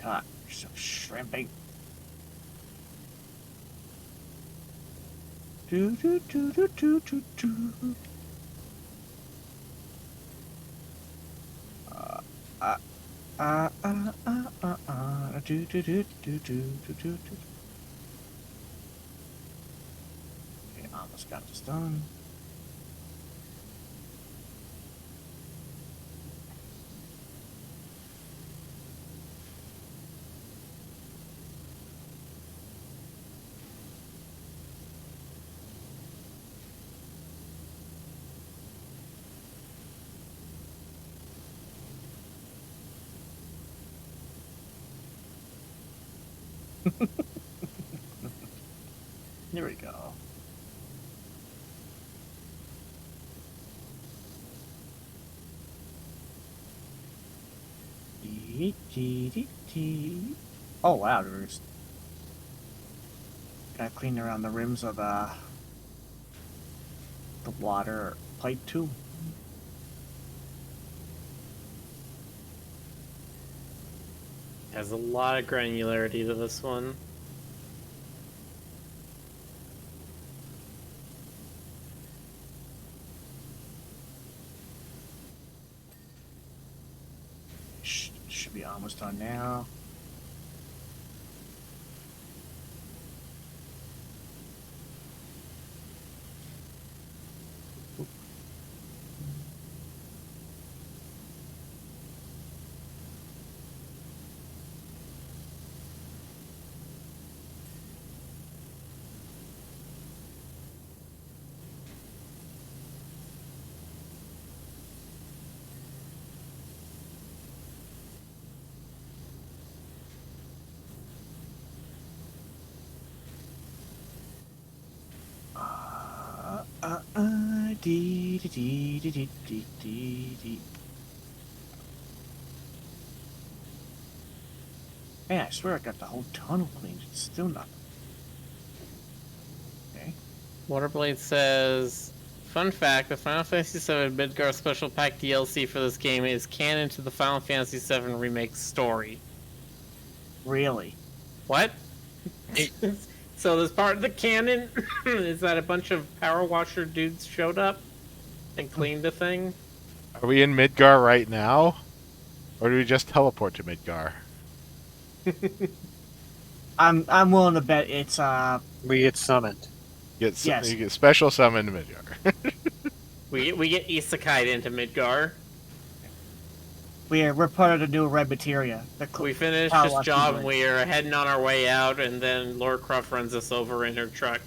God, you're so shrimping. Do do do do do do do. Uh, do do do do do do do. Okay, almost got this done. There we go. Oh wow, there's gotta clean around the rims of the water pipe too. Has a lot of granularity to this one. Should be almost done now. Dee, dee, dee, dee, dee, dee, dee, dee. Man, I swear I got the whole tunnel cleaned. It's still not. Waterblade says, fun fact, the Final Fantasy VII Midgar Special Pack DLC for this game is canon to the Final Fantasy VII Remake story. Really? What? So this part of the canon is that a bunch of power washer dudes showed up and cleaned the thing. Are we in Midgar right now? Or do we just teleport to Midgar? I'm willing to bet it's We get summoned. Yes. Yes. You get special summon to Midgar. We get isekai'd into Midgar. we're part of the new red materia. We finish Power this Wash job, Simulator. we're heading on our way out, and then Laura Croft runs us over in her truck.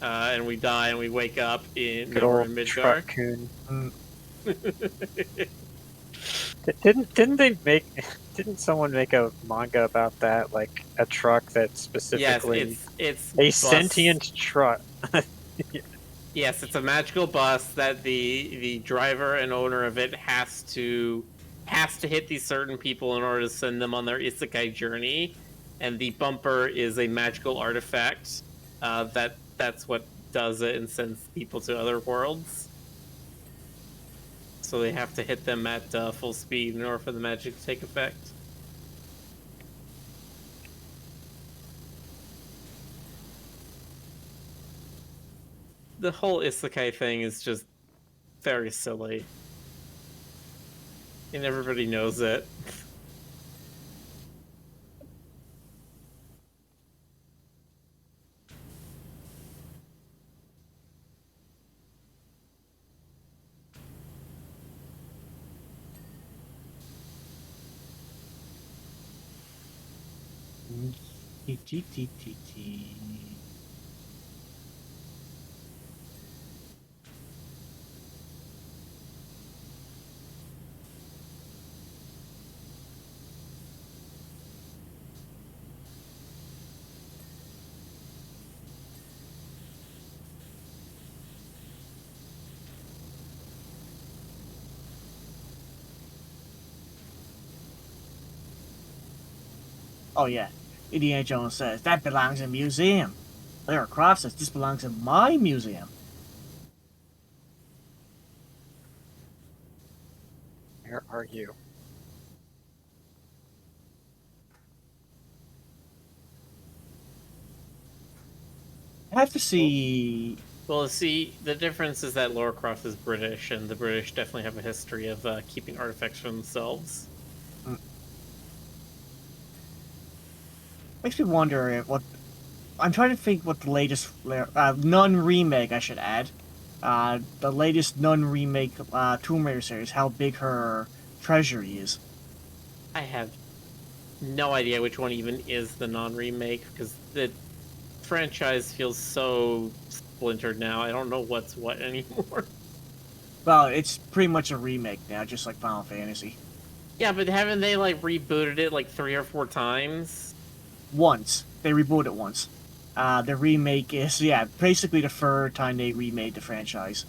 And we die, and we wake up in, Good over old in Midgar. truck-coon. Mm. Didn't they make? Didn't someone make a manga about that? Like a truck that Yes, specifically it's a bus. sentient truck. Yes, it's a magical bus that the driver and owner of it has to hit these certain people in order to send them on their isekai journey, and the bumper is a magical artifact that's what does it and sends people to other worlds. So they have to hit them at full speed in order for the magic to take effect. The whole isekai thing is just very silly. And everybody knows it. Oh yeah. Indiana Jones says that belongs in a museum. Lara Croft says this belongs in my museum. Where are you? I have to see. Well, see, the difference is that Laura Croft is British, and the British definitely have a history of keeping artifacts for themselves. Makes me wonder what. I'm trying to think what the latest Nun remake I should add. The latest Nun remake Tomb Raider series. How big her treasury is. I have no idea which one even is the non-remake, because the franchise feels so splintered now. I don't know what's what anymore. Well, it's pretty much a remake now, just like Final Fantasy. Yeah, but haven't they like rebooted it like 3 or 4 times? Once they rebooted it once. The remake is basically the third time they remade the franchise.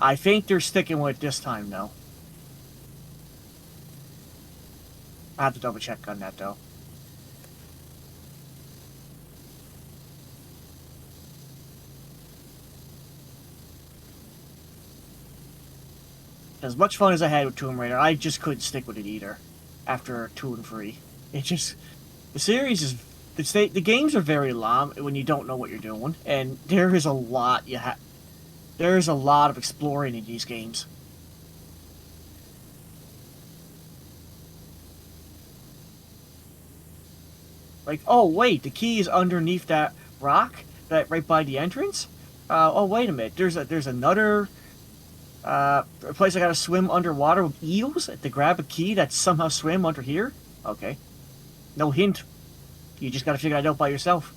I think they're sticking with it this time though. I have to double check on that though. As much fun as I had with Tomb Raider, I just couldn't stick with it either. After 2 and 3, it just the series is the games are very long when you don't know what you're doing, and there is a lot there is a lot of exploring in these games. Like, oh wait, the key is underneath that rock that right by the entrance. Oh wait a minute, there's another a place I gotta swim underwater with eels to grab a key that somehow swim under here. Okay, no hint. You just gotta figure it out by yourself.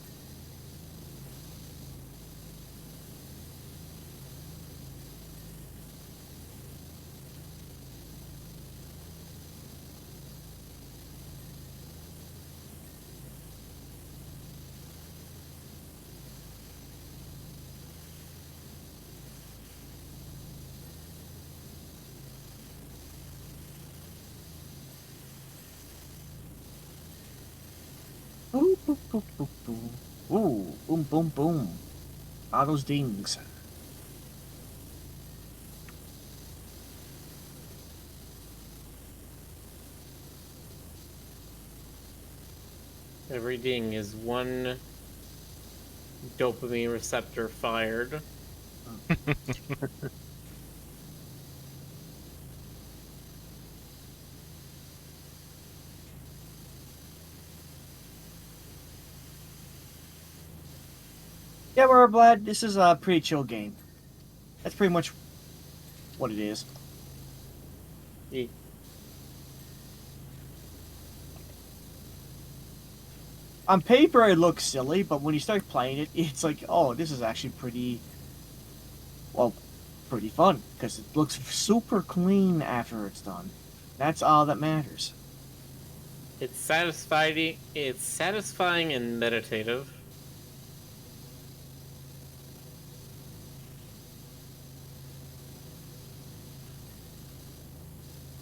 Ooh, boom, boom, boom, boom. Ooh, boom, boom, boom. All those dings. Every ding is one dopamine receptor fired. Yeah, we're glad this is a pretty chill game. That's pretty much what it is. Ye- On paper, it looks silly, but when you start playing it, it's like, oh, this is actually pretty, well, pretty fun because it looks super clean after it's done. That's all that matters. It's satisfying. It's satisfying and meditative.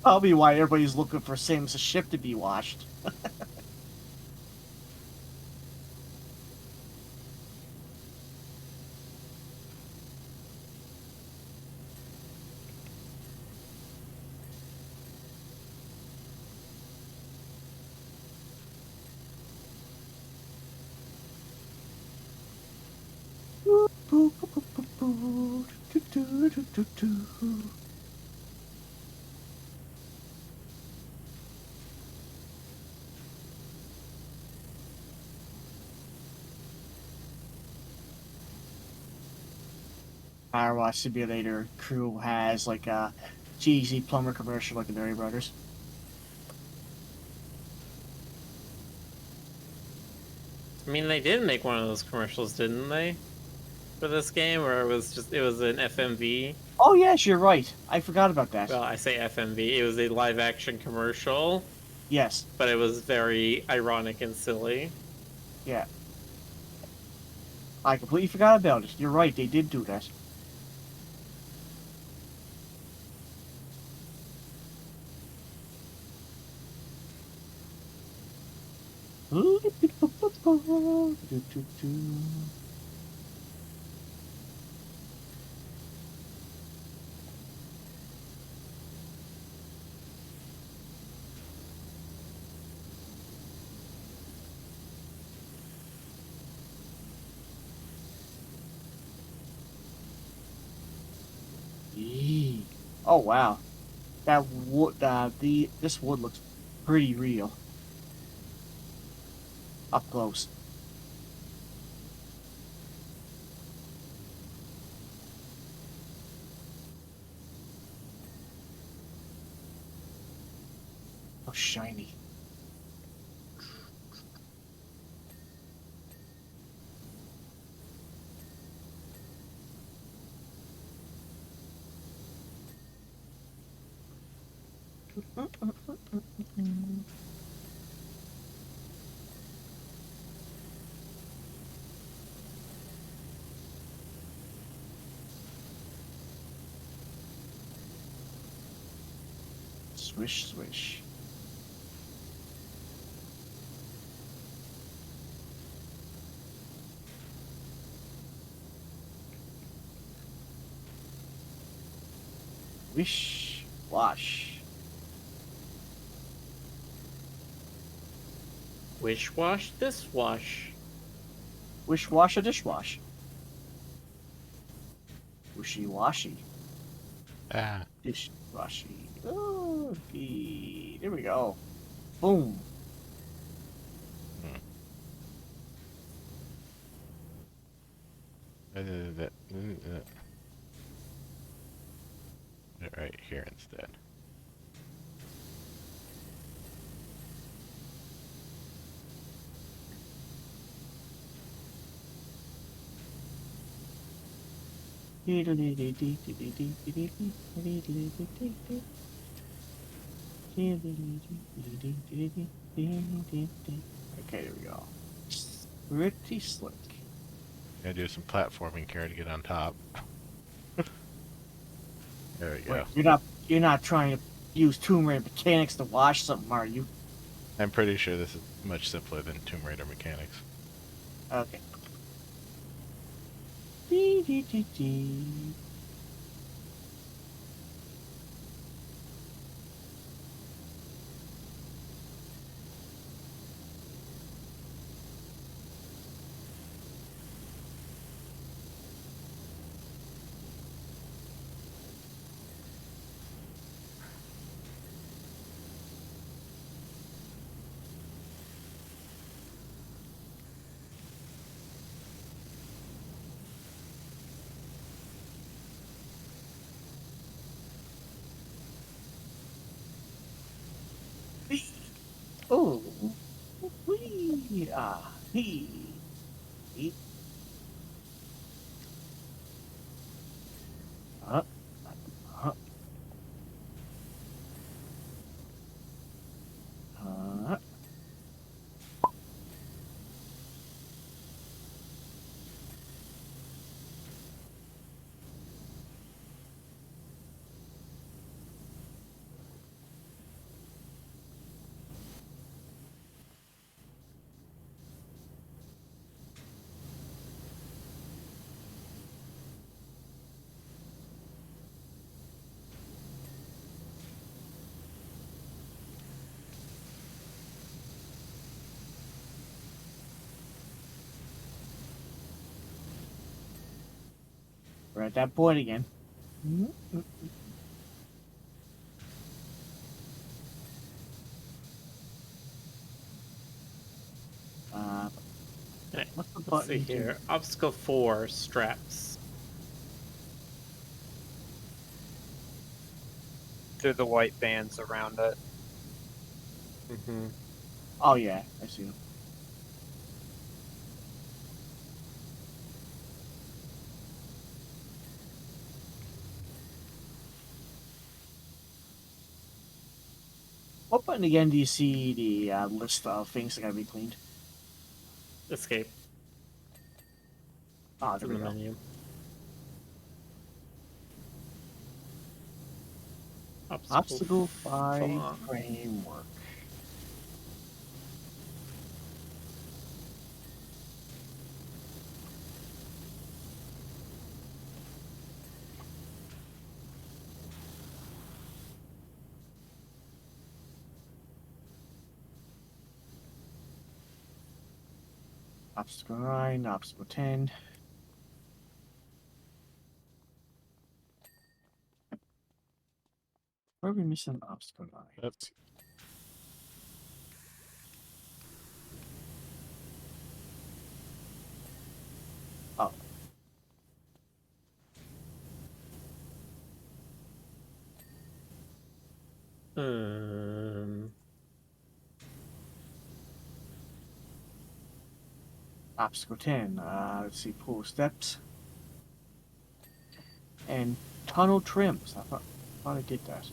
Probably why everybody's looking for Sam's ship to be washed. PowerWash Simulator crew has like a cheesy plumber commercial like the Berry Brothers. I mean, they did make one of those commercials, didn't they? For this game, or it was an FMV. Oh yes, you're right. I forgot about that. Well, I say FMV. It was a live action commercial, Yes, but it was very ironic and silly. yeah. I completely forgot about it. You're right, they did do that. Yee. Oh wow, that wood. This wood looks pretty real up close. Oh, shiny. Swish, swish. Wish, wash. Wish wash, this wash. Wish, wash, a dishwash. Wishy, washy. Ah, Dishwashy. Oh, okay. There we go. Boom. put it right here instead. Okay, there we go. Pretty slick. Gotta do some platforming here to get on top. There we go. Wait, you're not trying to use Tomb Raider mechanics to wash something, are you? I'm pretty sure this is much simpler than Tomb Raider mechanics. Okay. Dee, dee, dee, dee. Oh, wee, hee, hee. Uh, uh, uh. We're at that point again. Uh, Okay, what's the let's see button do? here. Obstacle 4, straps. They're the white bands around it. Mm-hmm. Oh yeah, I see. What button again do you see the list of things that gotta be cleaned? Escape. Ah, It's there in we the go. menu. Obstacle 5 5. framework. Obstacle 9, obstacle 10. Where are we missing obstacle 9? Yep. Oh, Um, obstacle 10. Let's see, pull steps. And tunnel trims. I thought I did that.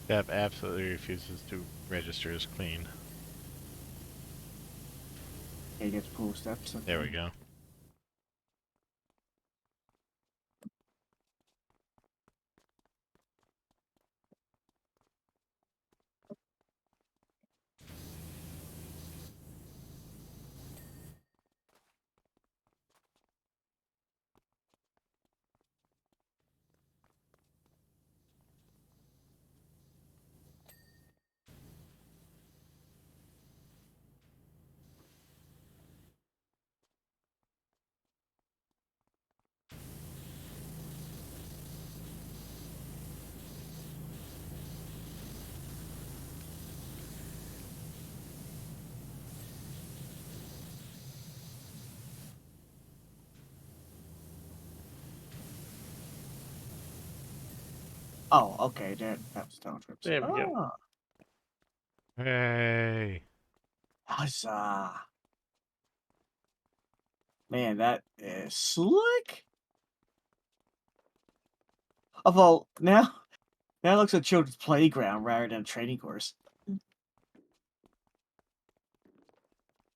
Deb absolutely refuses to register as clean. Okay, get to pull steps. Okay. There we go. Oh, okay, that was tunnel trims. there we go. Ah, Hey. huzzah. Man, that is slick. Although, now it looks like a children's playground rather than a training course.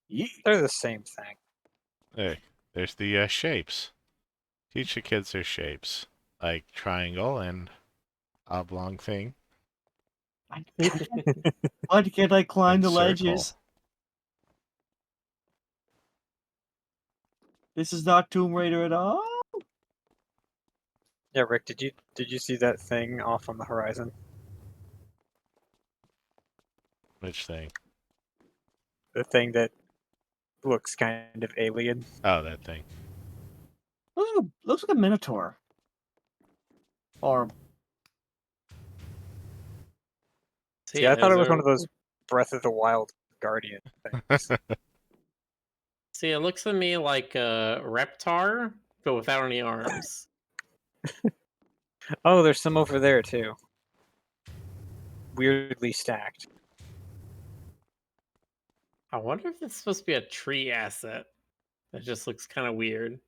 Yeah. They're the same thing. Hey, there's the shapes. Teach the kids their shapes. like triangle and oblong thing. Why can't I climb And the circle. ledges? This is not Tomb Raider at all. Yeah, Rick, did you see that thing off on the horizon? Which thing? The thing that looks kind of alien. Oh, that thing. Looks like a minotaur. Or So See, I yeah, thought it is was one there- of those Breath of the Wild Guardian things. See, it looks to me like a reptar, but without any arms. Oh, there's some over there too. Weirdly stacked. I wonder if it's supposed to be a tree asset. That just looks kind of weird.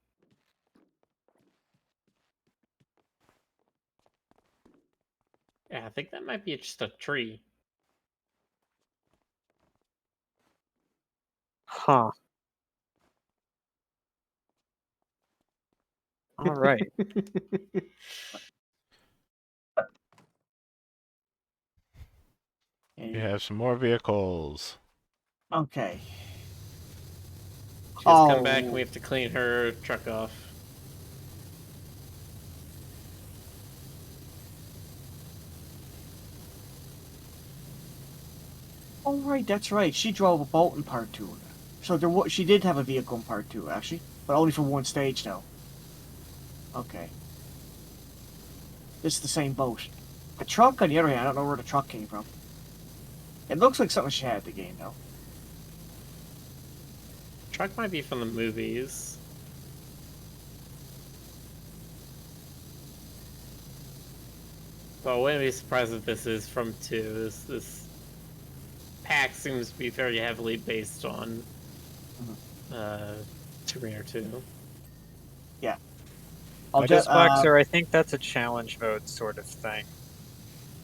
Yeah, I think that might be just a tree. Huh. All right. You have some more vehicles. okay. She has come back and Oh. we have to clean her truck off. Oh right, that's right. She drove a boat in part 2. So she did have a vehicle in part 2, actually, but only for one stage though. Okay. This is the same boat. The truck, on the other hand, I don't know where the truck came from. It looks like something she had at the game though. Truck might be from the movies. But I wouldn't be surprised if this is from 2. This pack seems to be very heavily based on Tomb Raider 2. I just Boxer, I think that's a challenge mode sort of thing.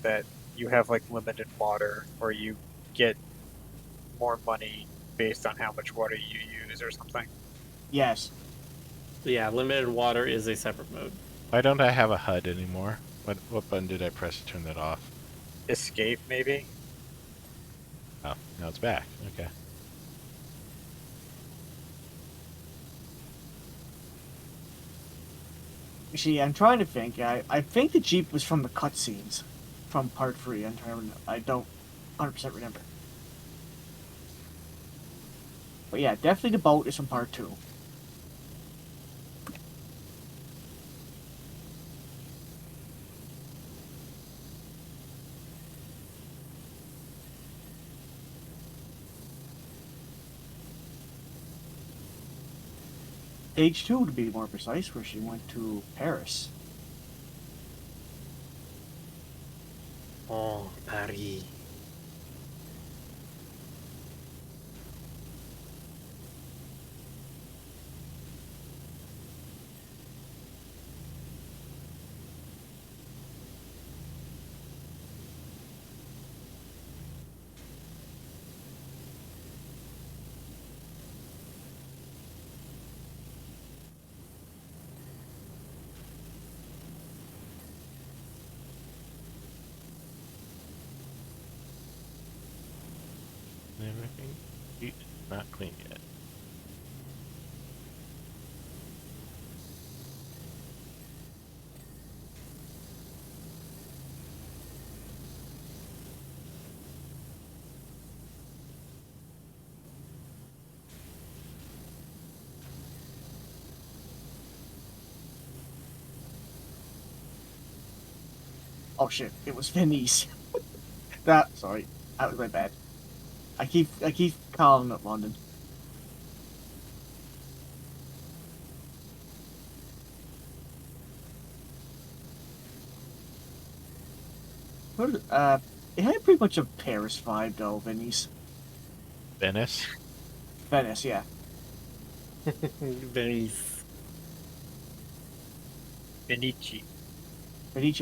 That you have like limited water, or you get more money based on how much water you use or something. Yes. Yeah, limited water is a separate mode. Why don't I have a HUD anymore? What button did I press to turn that off? Escape, maybe? Oh, now it's back. Okay. See, I'm trying to think. I think the Jeep was from the cutscenes from part 3. I don't 100% remember. But yeah, definitely the boat is from part 2. Stage 2, to be more precise, where she went to Paris. Oh, Paris. Everything not clean yet. Oh shit, it was Venice. Sorry, that was my bad. I keep calling it London. It had pretty much a Paris vibe though, Venice. Venice? Venice, yeah. Venice. Benici. Venice.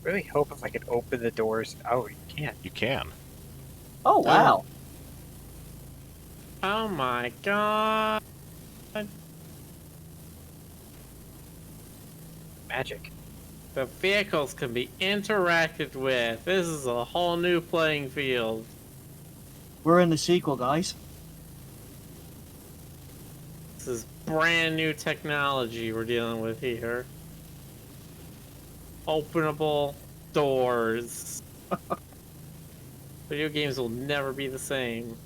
Really hope if I could open the doors. Oh, you can't. You can. Oh wow. Oh my god. Magic. The vehicles can be interacted with. This is a whole new playing field. We're in the sequel, guys. This is brand new technology we're dealing with here. Openable doors. Video games will never be the same.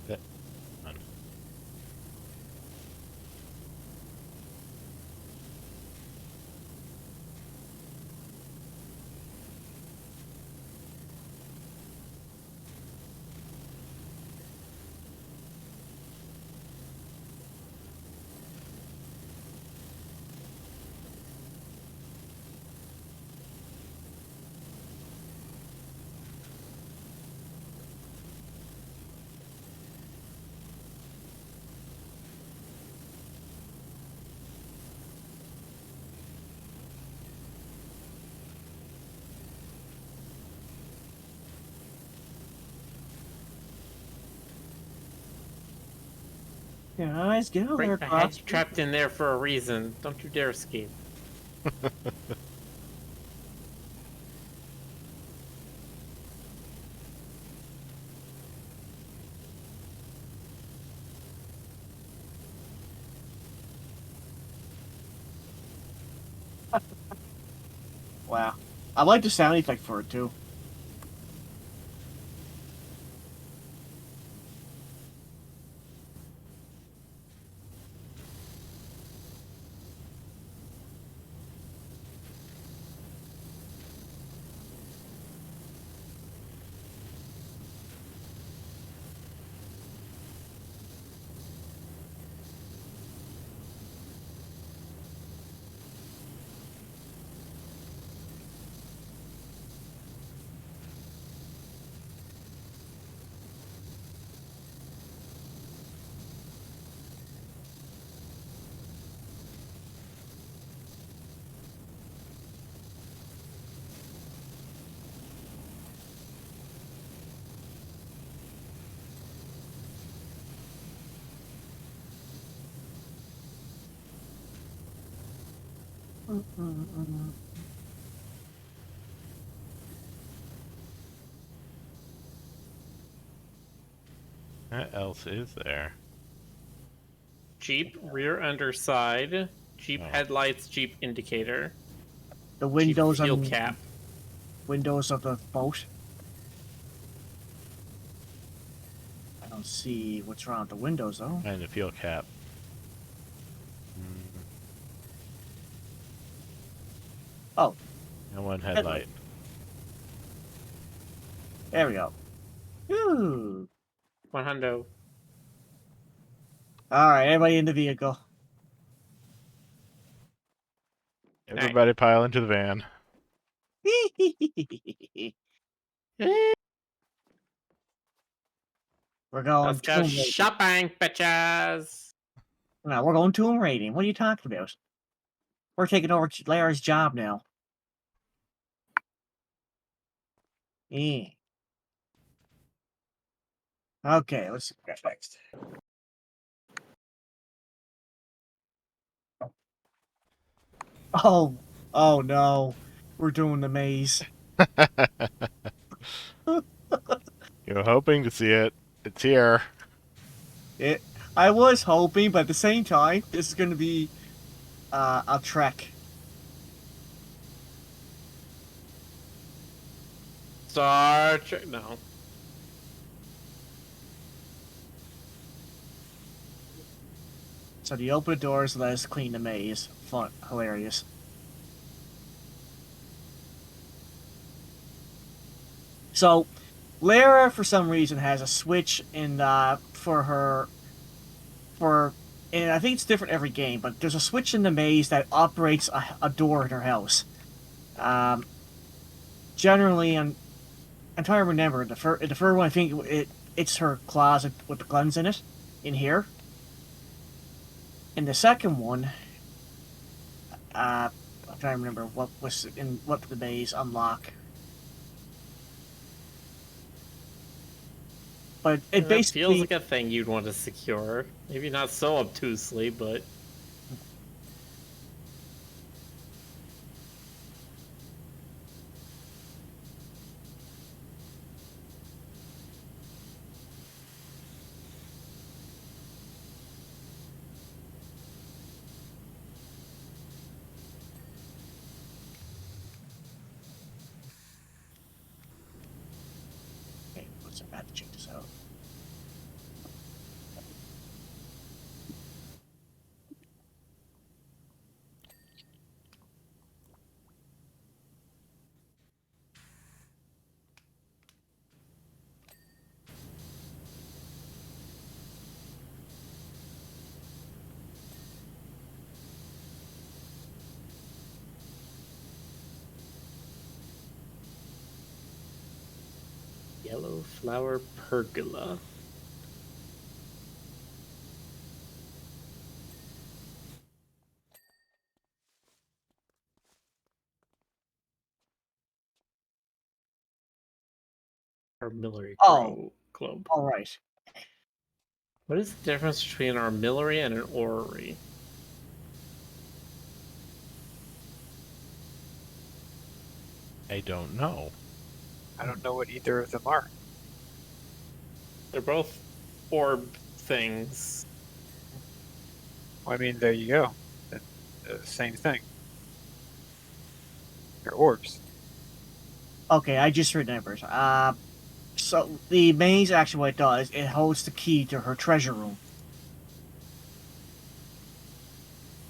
That- Guys, get over there, Right, I had Cross. you trapped in there for a reason. Don't you dare escape. Wow. I like the sound effect for it, too. What else is there? Jeep rear underside. Jeep Oh. headlights. Jeep indicator. The Jeep windows fuel on cap. windows of the boat. I don't see what's wrong with the windows, though. And the fuel cap. Mm, Oh, and one headlight. there we go. Ooh. 100. All right, everybody in the vehicle. Everybody pile into the van. We're going Let's go tomb raiding. shopping, bitches. No, we're going tomb raiding. What are you talking about? We're taking over Lara's job now. Yeah. Okay, let's see what's next. Oh, oh no. We're doing the maze. You were hoping to see it. It's here. I was hoping, but at the same time, this is going to be a trek. Star Trek. No. So you open the doors, let us clean the maze. Fun, hilarious. So, Lara, for some reason, has a switch in and I think it's different every game, but there's a switch in the maze that operates a door in her house. Generally, I'm trying to remember the first one. I think it's her closet with the guns in it, in here. In the second one, I'm trying to remember what the maze unlock. but it That feels basically like a thing you'd want to secure. Maybe not so obtusely, but okay, let's have to check this out. yellow flower pergola. Armillary Oh, globe. all right. What is the difference between an armillary and an orrery? I don't know. I don't know what either of them are. They're both orb things. Well, I mean, there you go. The same thing. They're orbs. Okay, I just remembered. So the maze actually what it does, it holds the key to her treasure room.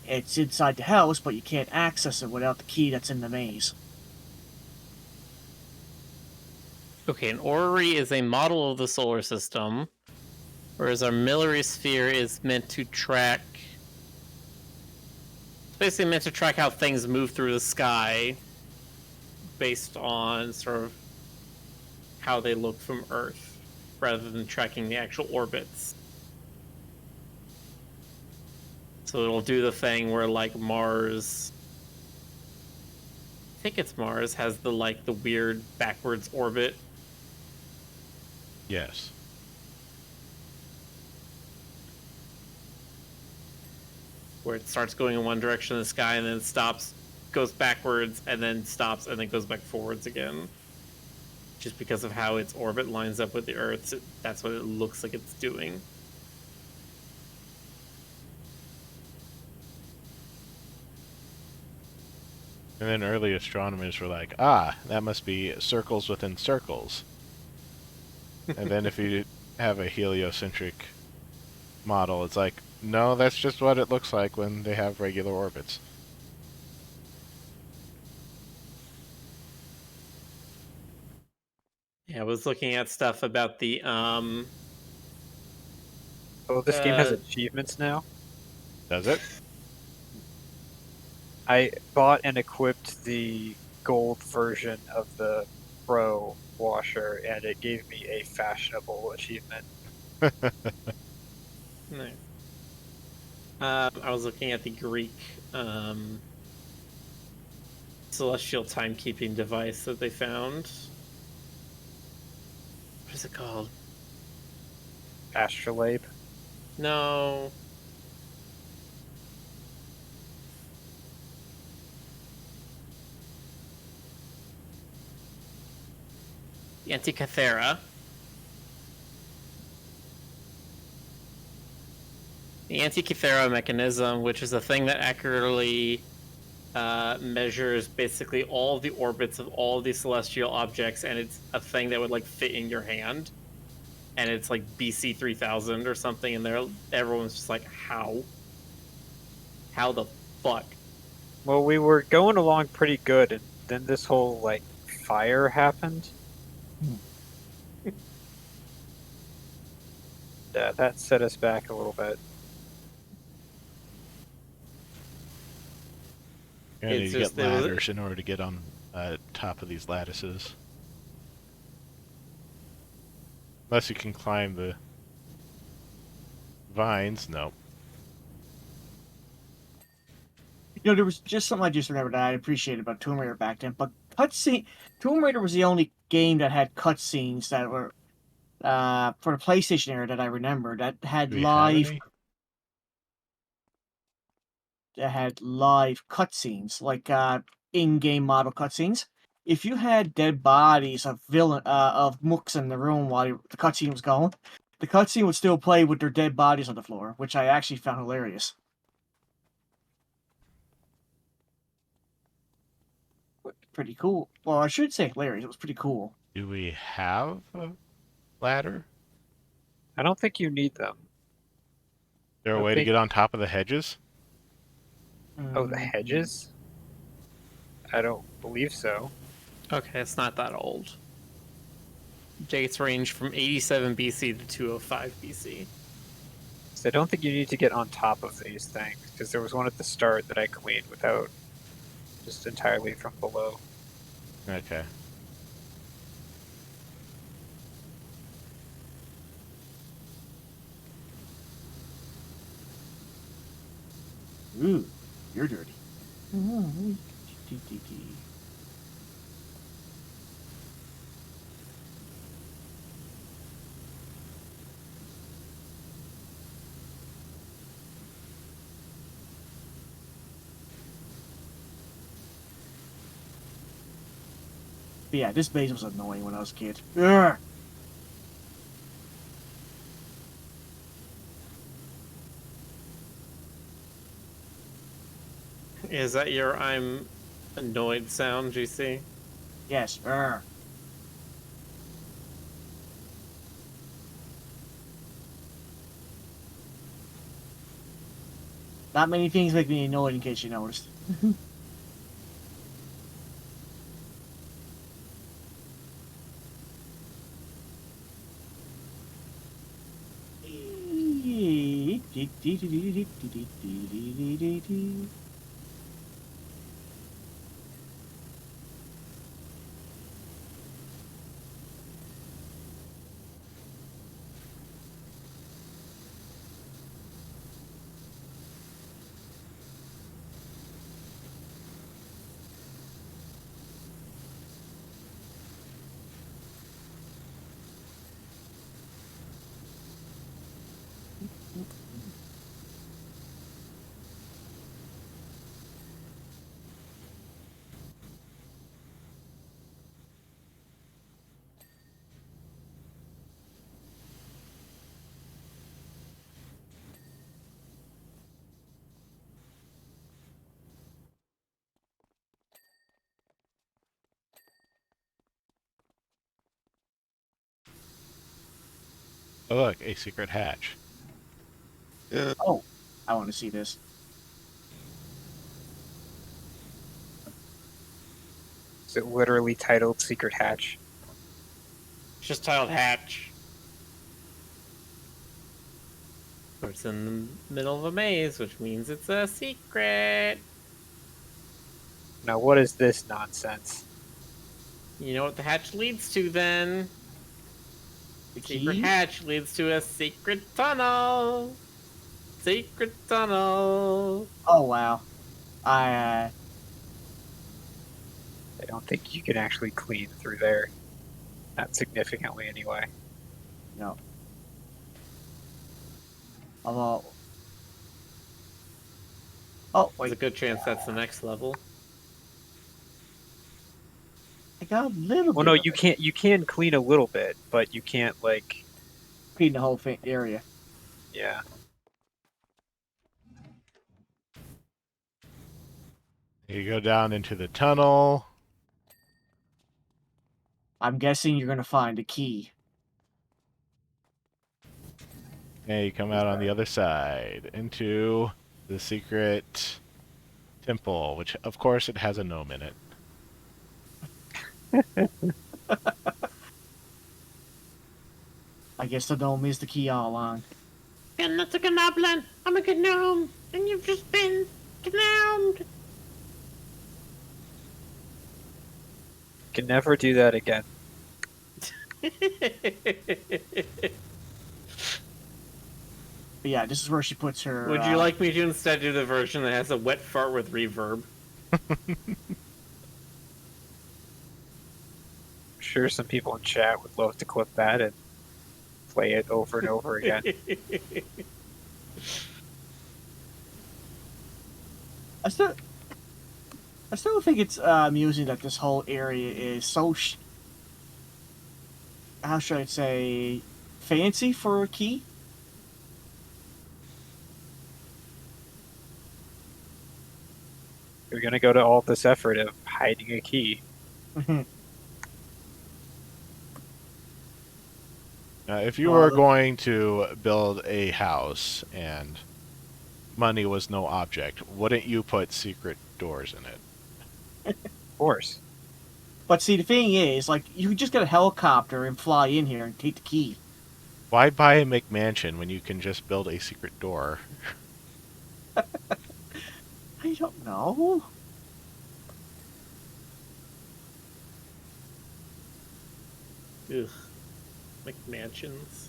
It's inside the house, but you can't access it without the key that's in the maze. Okay, an orrery is a model of the solar system, whereas our armillary sphere is meant to track. It's basically meant to track how things move through the sky based on sort of how they look from Earth, rather than tracking the actual orbits. So it'll do the thing where, like, Mars, I think it's Mars, has the weird backwards orbit. Yes. Where it starts going in one direction in the sky and then it stops, goes backwards, and then stops, and then goes back forwards again. Just because of how its orbit lines up with the Earth's, that's what it looks like it's doing. And then early astronomers were like, ah, that must be circles within circles. And then if you have a heliocentric model, it's like, no, that's just what it looks like when they have regular orbits. Yeah, I was looking at stuff about the Oh, this game has achievements now. Does it? I bought and equipped the gold version of the Pro washer, and it gave me a fashionable achievement. no. I was looking at the Greek celestial timekeeping device that they found. What is it called? Astrolabe. No. The Antikythera. The Antikythera mechanism, which is a thing that accurately measures basically all the orbits of all the celestial objects, and it's a thing that would like fit in your hand. And it's like BC 3000 or something, and there everyone's just like, how? How the fuck? Well, we were going along pretty good, and then this whole like fire happened. That set us back a little bit. You're gonna It's need to just- get it was- ladders in order to get on top of these lattices. Unless you can climb the vines, no. You know, there was just something I just remembered that I appreciated about Tomb Raider back then, but cutscene. Tomb Raider was the only game that had cutscenes that were for the PlayStation era that I remember that had Do we have live any? cutscenes, like in-game model cutscenes. If you had dead bodies of of mooks in the room while the cutscene was going, the cutscene would still play with their dead bodies on the floor, which I actually found hilarious. Pretty cool. Well, I should say hilarious. It was pretty cool. Do we have a ladder? I don't think you need them. Is there a I way to think. get on top of the hedges? Oh, the Mm, hedges? I don't believe so. Okay, it's not that old. Dates range from 87 BC to 205 BC. So I don't think you need to get on top of these things, because there was one at the start that I cleaned without, just entirely from below. Okay. Ooh, you're dirty. But yeah, this base was annoying when I was a kid. Ugh. Is that your I'm annoyed sound, GC? Yes. Ugh. Not many things make me annoyed, in case you noticed. Oh, look, a secret hatch. Oh, I want to see this. Is it literally titled Secret Hatch? It's just titled Hatch. It's in the middle of a maze, which means it's a secret. Now, what is this nonsense? You know what the hatch leads to then? The Secret key? hatch leads to a secret tunnel. Secret tunnel. Oh, wow. I, I don't think you can actually clean through there. Not significantly, anyway. no. Although... Oh, There's a wait. good chance that's the next level. I got a little Well, bit no, of you it. can't. You can clean a little bit, but you can't like. Clean the whole area. Yeah. You go down into the tunnel. I'm guessing you're going to find a key. And you come out on the other side into the secret temple, which, of course, it has a gnome in it. I guess the gnome is the key all along. And that's a goblin. I'm a gnome, and you've just been gnomed. Can never do that again. But yeah, this is where she puts her... Would you like me to instead do the version that has a wet fart with reverb? I'm sure some people in chat would love to clip that, and play it over and over again. I still, I still think it's amusing that this whole area is so, how should I say, fancy for a key. You're gonna go to all this effort of hiding a key. If you Well, were going to build a house and money was no object, wouldn't you put secret doors in it? Of course. But see, the thing is, like, you could just get a helicopter and fly in here and take the key. Why buy a McMansion when you can just build a secret door? I don't know. Ugh. McMansions.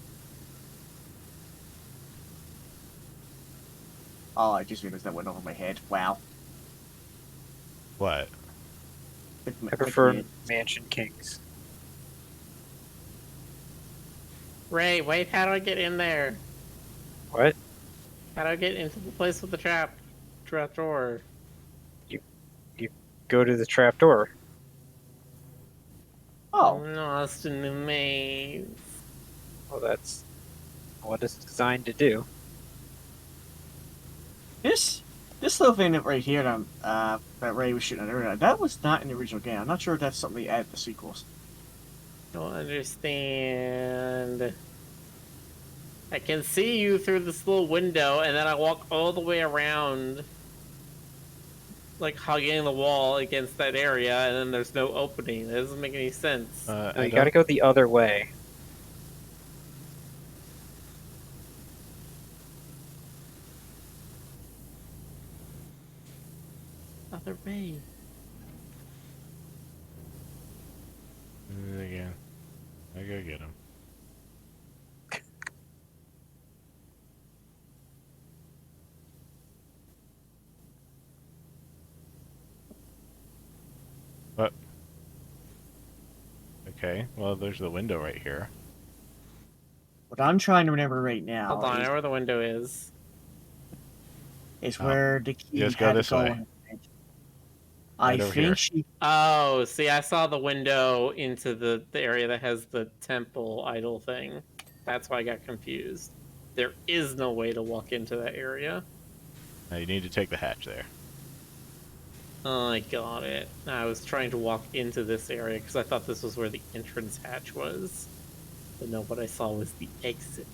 Oh, I just realized that went over my head. Wow. What? I prefer Mansion Kings. Ray, wait, how do I get in there? What? How do I get into the place with the trap door? You go to the trap door. Oh, I'm lost in the maze. Well, that's what it's designed to do. this little thing that right here that Ray was shooting at earlier, that was not in the original game. I'm not sure if that's something they added to the sequels. Don't understand. I can see you through this little window, and then I walk all the way around, like hugging the wall against that area, and then there's no opening. That doesn't make any sense. No, you gotta go the other way. Other way. Again. I gotta get him. What? Okay, well, there's the window right here. What I'm trying to remember right now Hold on, I know where the window is. is where the key Just go had to this go way. in. I Right over here. think she. Oh, see, I saw the window into the area that has the temple idol thing. That's why I got confused. There is no way to walk into that area. Now you need to take the hatch there. Oh, I got it. I was trying to walk into this area because I thought this was where the entrance hatch was. But no, what I saw was the exit.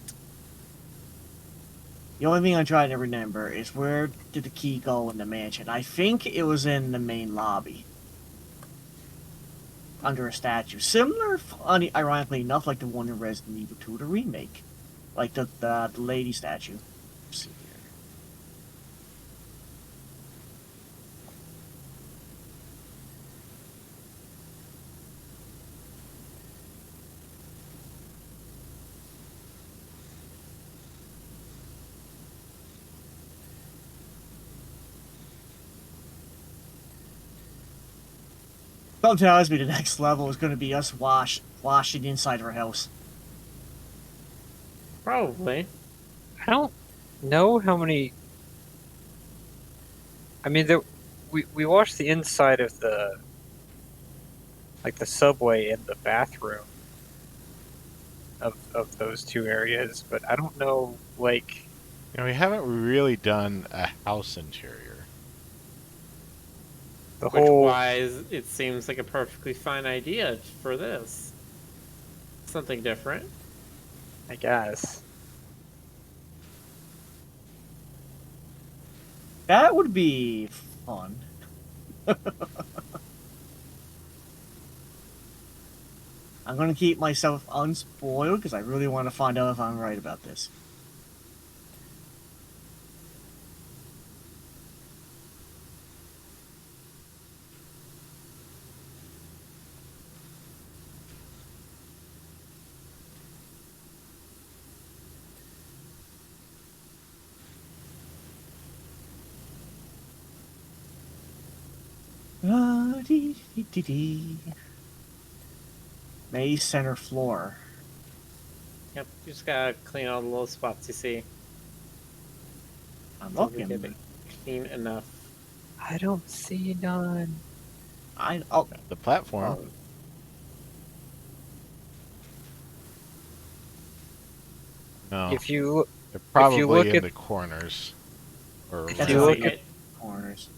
The only thing I'm trying to remember is where did the key go in the mansion? I think it was in the main lobby. Under a statue. Similar, ironically enough, like the one in Resident Evil 2, the remake. Like the lady statue. Let's see here. Something tells me the next level is going to be us washing inside our house. Probably. I don't know how many. I mean, we watched the inside of the subway and the bathroom of those two areas, but I don't know, like, You know, we haven't really done a house interior. the Which whole. wise it seems like a perfectly fine idea for this. Something different. I guess. That would be fun. I'm going to keep myself unspoiled because I really want to find out if I'm right about this. Maze center floor. Yep, you just gotta clean all the little spots you see. I'm Until we get looking. it clean enough. I don't see none. Oh, The platform. oh, No, If you they're if you probably look in at the corners. Or If that's you how I look whatever. get corners.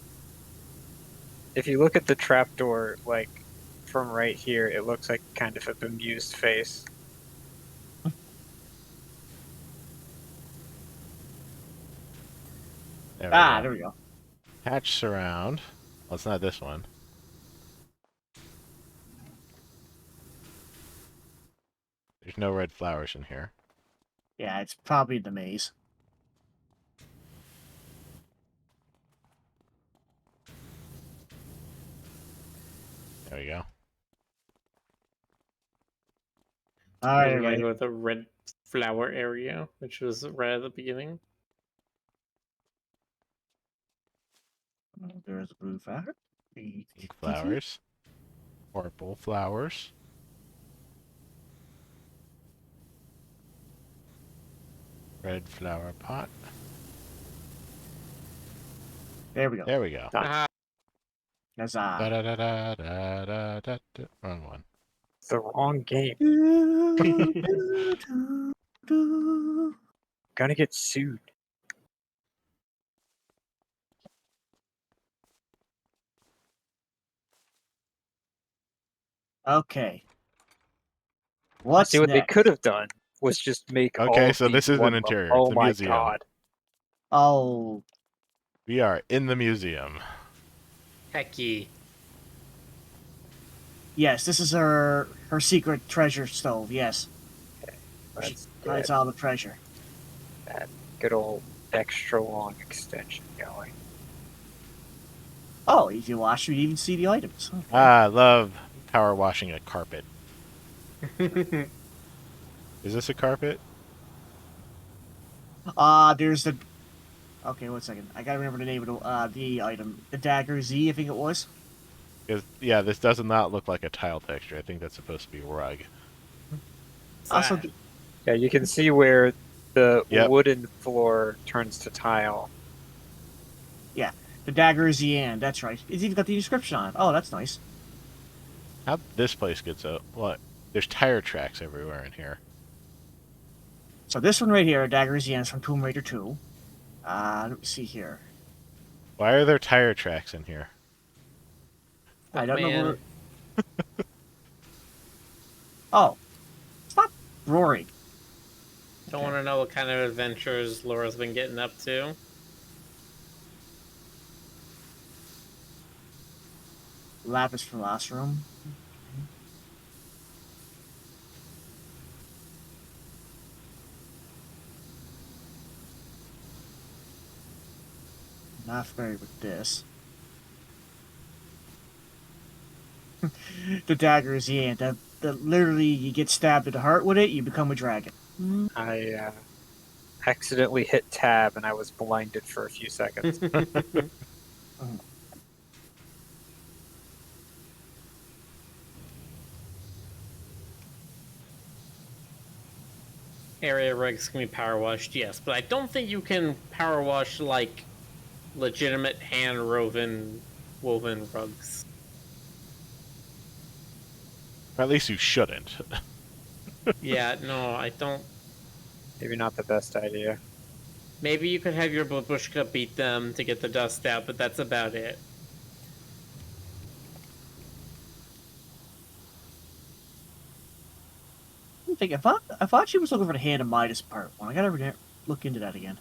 if you look at the trapdoor, like from right here, it looks like kind of a bemused face. There we Ah, go. there we go. Hatch surround. Well, it's not this one. There's no red flowers in here. Yeah, it's probably the maze. There we go. All right, We gotta everybody. go to the red flower area, which was right at the beginning. There's the blue flower. Pink flowers. Purple flowers. Red flower pot. There we go. There we go. Ah, That's Da da da da da da da da. Wrong one. It's the wrong game. Gonna get sued. Okay. What's See what they next? could have done was just make all Okay, of so these this is one an level. interior. It's Oh a my museum. god. Oh, We are in the museum. hecky. yes. This is her secret treasure stove. Yes, where she That's hides good. all the treasure. That good old extra long extension going. Oh, if you watch, you even see the items. Okay. Ah, I love power washing a carpet. Is this a carpet? There's the. Okay, 1 second. I gotta remember the name of the item. The dagger Z, I think it was. Yeah, this does not look like a tile texture. I think that's supposed to be rug. Also, Sad. Yeah, you can see where the Yep. wooden floor turns to tile. the dagger Z, and that's right. It's even got the description on it. Oh, that's nice. How'd this place get so... What? There's tire tracks everywhere in here. So this one right here, dagger Z, is from Tomb Raider 2. Let me see here. Why are there tire tracks in here? I don't know Man. where. Oh, stop roaring. Don't want to know what kind of adventures Laura's been getting up to. Lapis from last room. Not familiar with this. The dagger is the end. That literally, you get stabbed in the heart with it, you become a dragon. I accidentally hit tab and I was blinded for a few seconds. Area rugs can be power washed, yes, but I don't think you can power wash like legitimate hand woven rugs. Or at least you shouldn't. Yeah, no, I don't. Maybe not the best idea. Maybe you could have your babushka beat them to get the dust out, but that's about it. I think I thought she was looking for the hand of Midas part one. I gotta look into that again.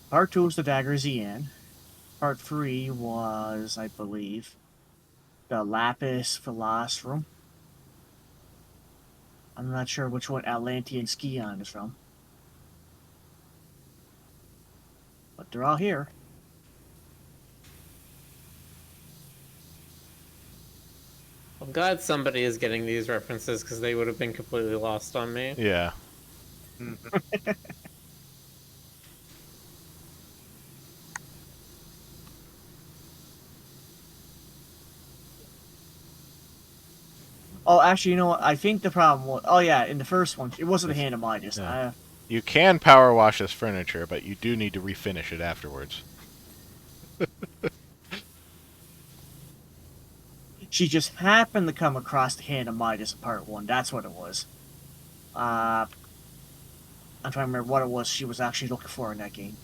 Part 2 was the dagger is the end. Part 3 was, I believe, the lapis philosopherum. I'm not sure which one Atlantean Skion is from. But they're all here. I'm glad somebody is getting these references because they would have been completely lost on me. Yeah. Oh, actually, you know what? I think the problem was. Oh yeah, in the first one, it wasn't the hand of Midas. Yeah. You can power wash this furniture, but you do need to refinish it afterwards. She just happened to come across the hand of Midas in part one. That's what it was. I'm trying to remember what it was she was actually looking for in that game.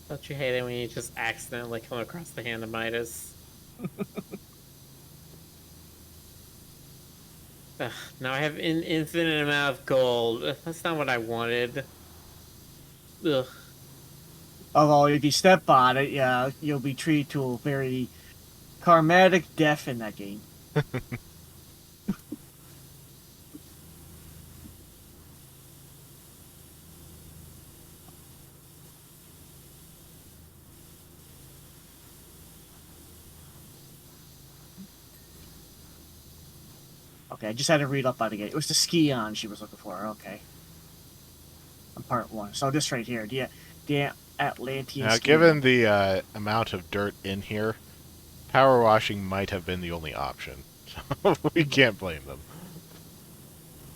Don't you hate it when you just accidentally come across the hand of Midas? Ugh, now I have an infinite amount of gold. That's not what I wanted. Ugh. Although if you step on it, yeah, you'll be treated to a very karmatic death in that game. Okay, I just had to read up on it again. It was the ski on she was looking for. Okay. On part one. So this right here, the Atlantean Now, ski given on. the amount of dirt in here, power washing might have been the only option. So we can't blame them.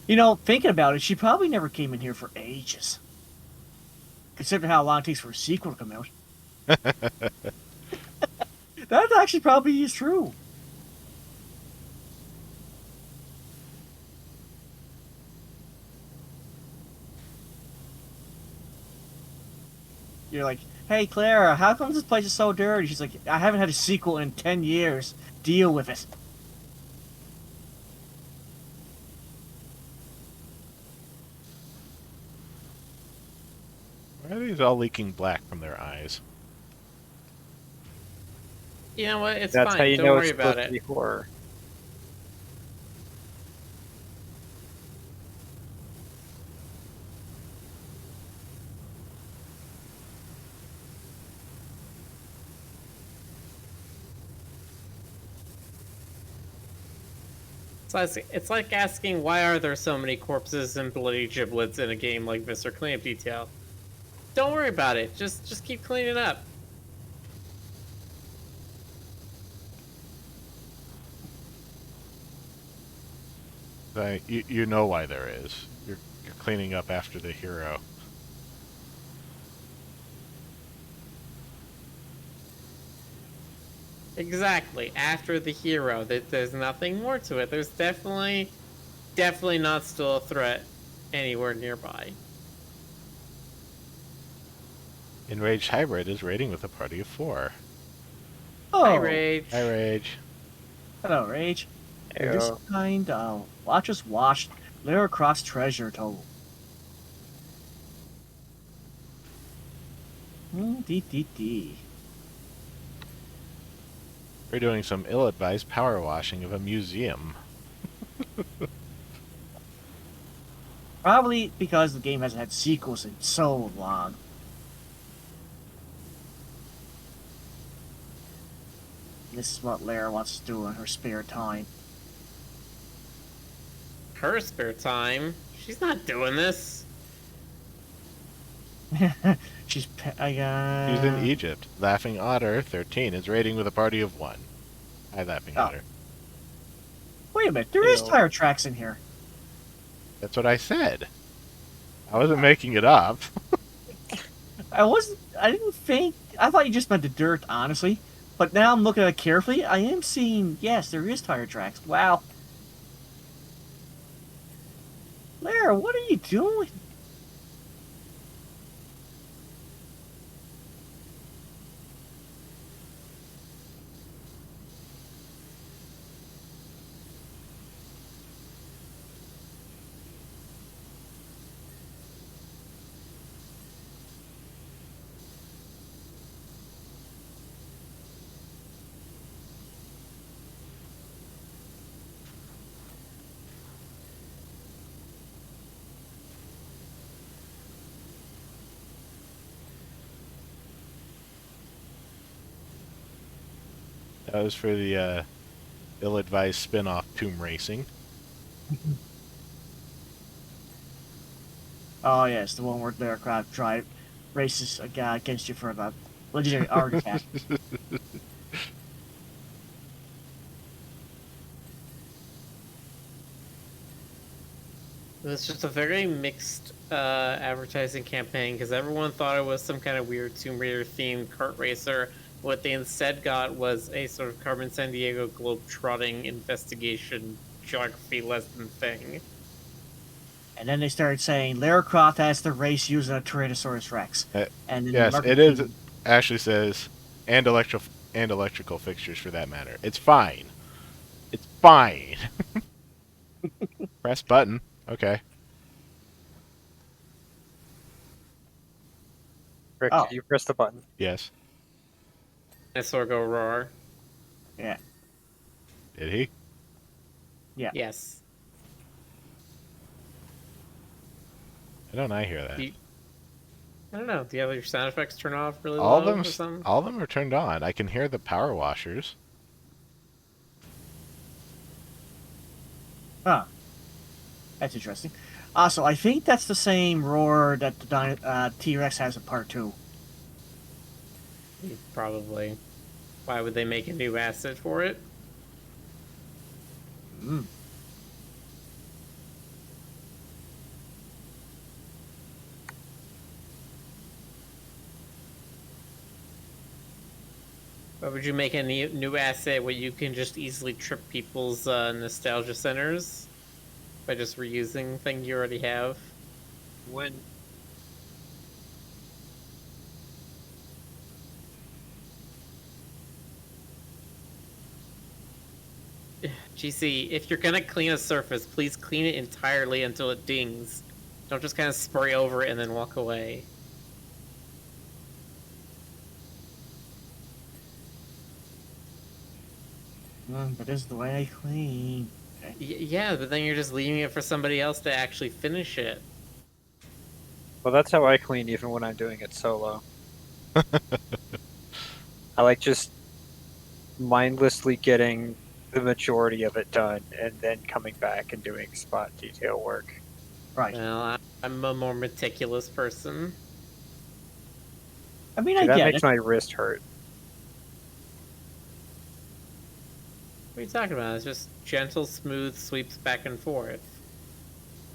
You know, thinking about it, she probably never came in here for ages. Considering how long it takes for a sequel to come out. That actually probably is true. You're like, hey, Clara, how come this place is so dirty? She's like, I haven't had a sequel in 10 years. Deal with it. Why are these all leaking black from their eyes? You know what? It's That's fine. how you Don't know worry it's about supposed to be it. horror. It's like asking why are there so many corpses and bloody giblets in a game like Mr. Cleanup Detail. Don't worry about it. Just keep cleaning up. You know why there is. You're cleaning up after the hero. Exactly. After the hero, there's nothing more to it. There's definitely not still a threat anywhere nearby. Enraged Hybrid is raiding with a party of 4. Hi, Oh, Rage. Hi, Rage. hello, Rage. You're Ew. just kind of watch us wash Lara Croft's treasure trove. Dee. We're doing some ill-advised power washing of a museum. Probably because the game hasn't had sequels in so long. This is what Lara wants to do in her spare time. Her spare time. She's not doing this. She's She's in Egypt. Laughing Otter, 13, is raiding with a party of 1. Hi, Laughing Oh. Otter. Wait a minute, there is Ew. tire tracks in here. That's what I said. I wasn't making it up. I didn't think, I thought you just meant the dirt, honestly. But now I'm looking at it carefully, I am seeing, yes, there is tire tracks. Wow. Lara, what are you doing? That was for the ill-advised spin-off Tomb Racing. Oh yes, the one where Lara Croft drive races a guy against you for the legendary artifact. was just a very mixed advertising campaign because everyone thought it was some kind of weird Tomb Raider themed kart racer. What they instead got was a sort of Carmen Sandiego globe-trotting investigation geography lesson thing. And then they started saying Lara Croft has the race using a Tyrannosaurus Rex. And then the Yes, it is. marketing. Ashley says, and electrical fixtures for that matter. It's fine. It's fine. Press button. Okay. Rick, Oh, did you press the button? Yes. Dinosaur go roar. yeah. Did he? Yes. Why don't I hear that? I don't know. Do you have your sound effects turned off really All of low them. or something? All of them are turned on. I can hear the power washers. Huh. That's interesting. Also, I think that's the same roar that the T-Rex has in part 2. Probably. Why would they make a new asset for it? Mm. Why would you make a new asset where you can just easily trip people's nostalgia centers by just reusing things you already have? When GC, if you're gonna clean a surface, please clean it entirely until it dings. Don't just kind of spray over it and then walk away. But this is the way I clean. Okay. Yeah, but then you're just leaving it for somebody else to actually finish it. Well, that's how I clean even when I'm doing it solo. I like just mindlessly getting the majority of it done and then coming back and doing spot detail work. Right. Well, I'm a more meticulous person. I mean, Dude, I that get makes it. my wrist hurt. What are you talking about? It's just gentle, smooth sweeps back and forth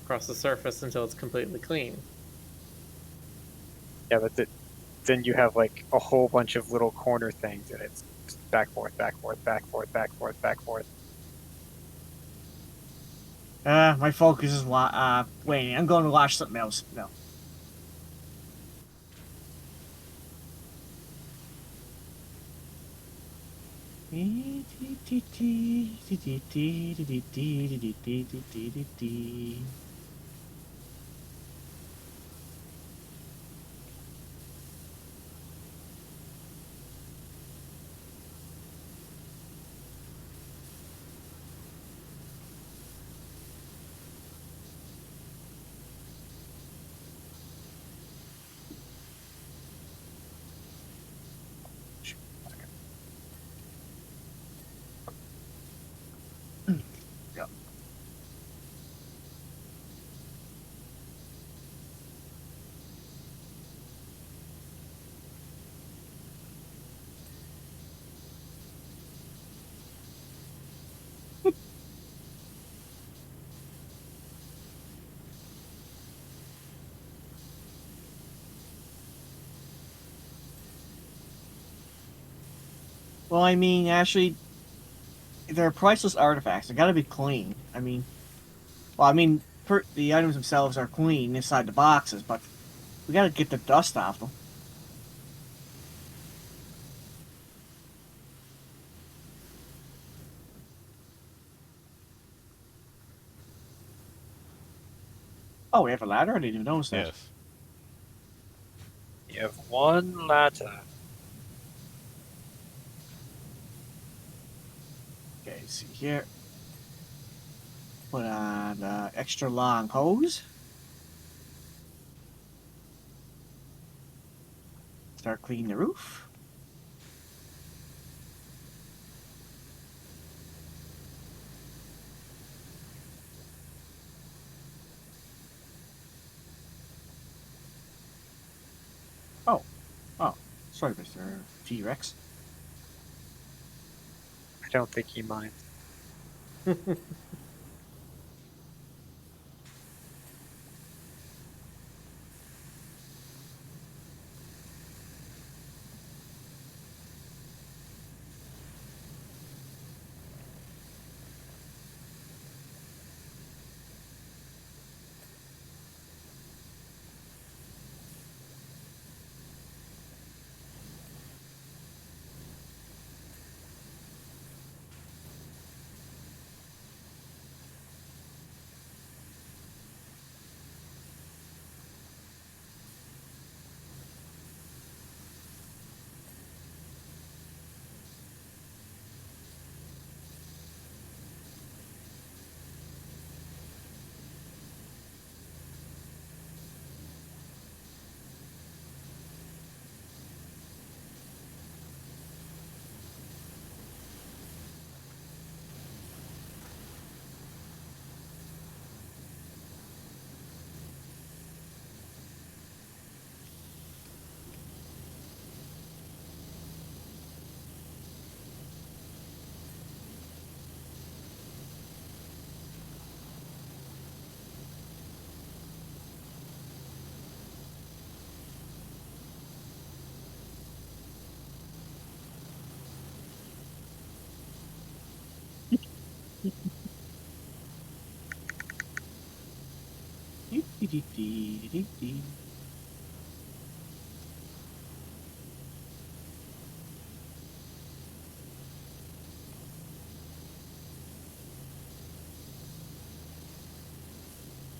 across the surface until it's completely clean. Yeah, but then you have like a whole bunch of little corner things and it's just back, forth, back, forth, back, forth, back, forth, back, forth. My focus is waiting. I'm going to watch something else. No. Yeah. Well, I mean, actually, they're priceless artifacts. They gotta be clean. I mean, the items themselves are clean inside the boxes, but we gotta get the dust off them. Oh, we have a ladder? I didn't even notice that. Yes. You have one ladder. Okay, let's see here. Put on extra long hose. Start cleaning the roof. Oh, sorry, Mr. T-Rex. I don't think he minds.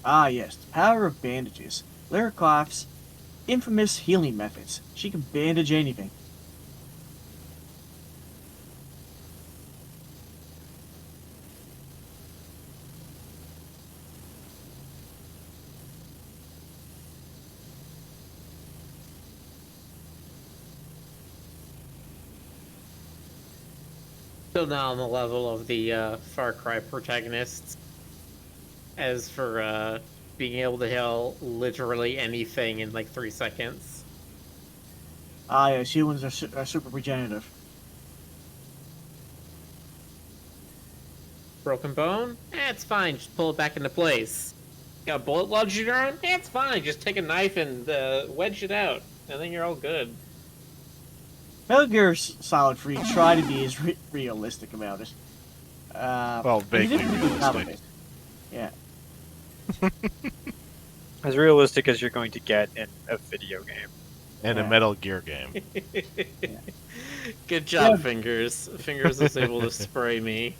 Ah, yes, the power of bandages. Lara Croft's infamous healing methods. She can bandage anything. Still not on the level of the Far Cry protagonists. As for being able to heal literally anything in like 3 seconds. Ah, yes, humans are super regenerative. Broken bone? It's fine. Just pull it back into place. Got a bullet lodged in your arm? It's fine. Just take a knife and wedge it out, and then you're all good. Metal Gear Solid 3 try to be as realistic about it. Well, but he vaguely didn't really cover realistic. it. Yeah. As realistic as you're going to get in a video game. And a Yeah. Metal Gear game. Good job, Yeah. Fingers. Fingers was able to spray me.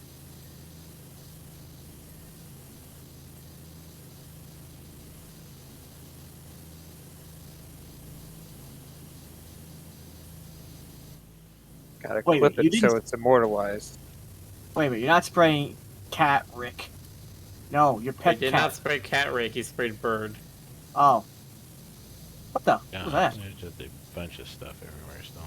Gotta Wait, clip you it so didn't- it's immortalized. Wait a minute, you're not spraying cat Rick. No, your I pet did cat. not spray cat Rick, he sprayed bird. Oh. What the? Yeah, What was that? there's just a bunch of stuff everywhere still.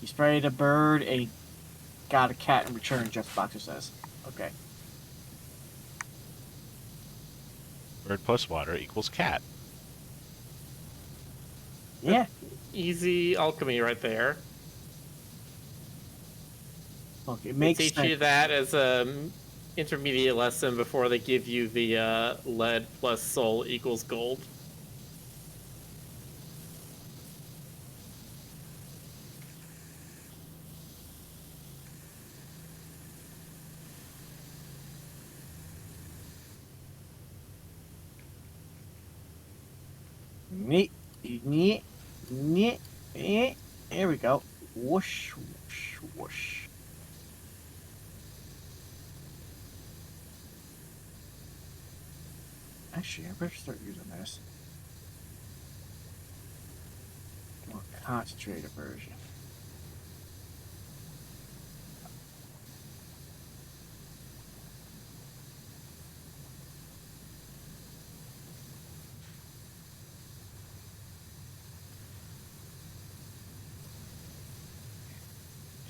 You sprayed a bird and he got a cat in return, Jeff Boxer says. Okay. Bird plus water equals cat. Yeah. Easy alchemy right there. Look, it They makes teach sense. you that as a intermediate lesson before they give you the lead plus soul equals gold. Neat, neat, neat, neat. There we go. Whoosh, whoosh, whoosh. Actually, I better start using this. More concentrated version.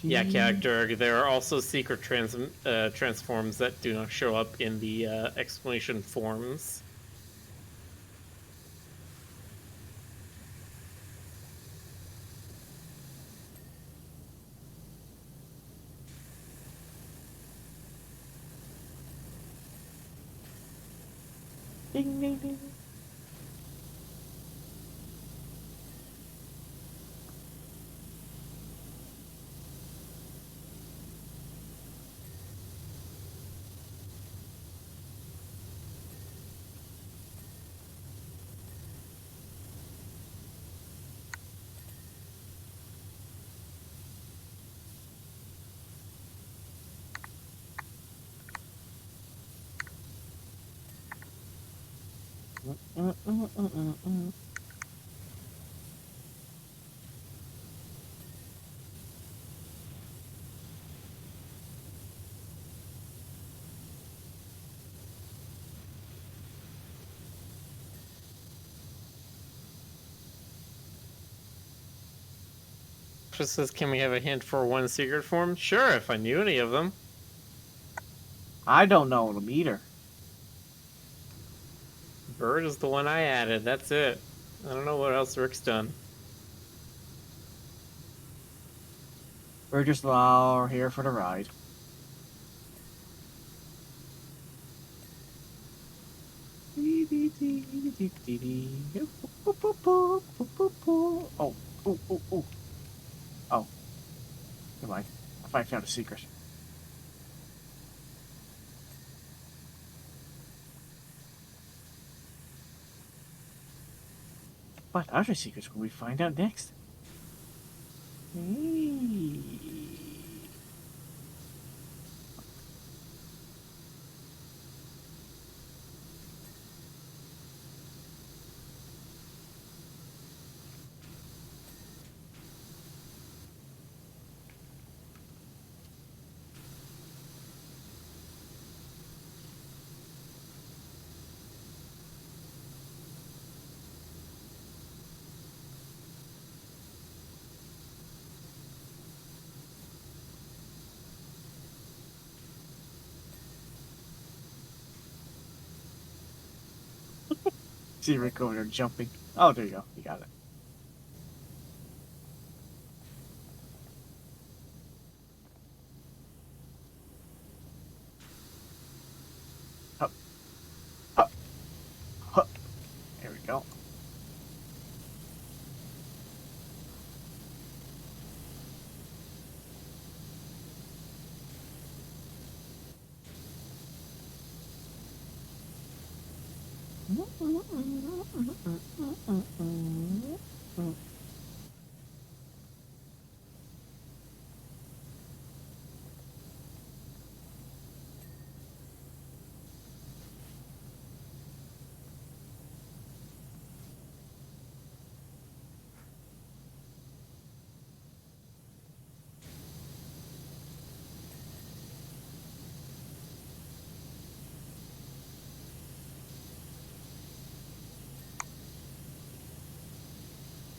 Yeah, character. There are also secret transforms that do not show up in the explanation forms. Ding, ding, ding. Mm. Just says, can we have a hint for one secret form? Sure, if I knew any of them. I don't know them either. Bird is the one I added. That's it. I don't know what else Rick's done. We're just all here for the ride. Oh, oh, oh, oh. Oh, never mind. I thought I found a secret. What other secrets will we find out next? Hey. See Rick over there jumping. Oh, there you go. You got it. Hup, hup, hup. There we go.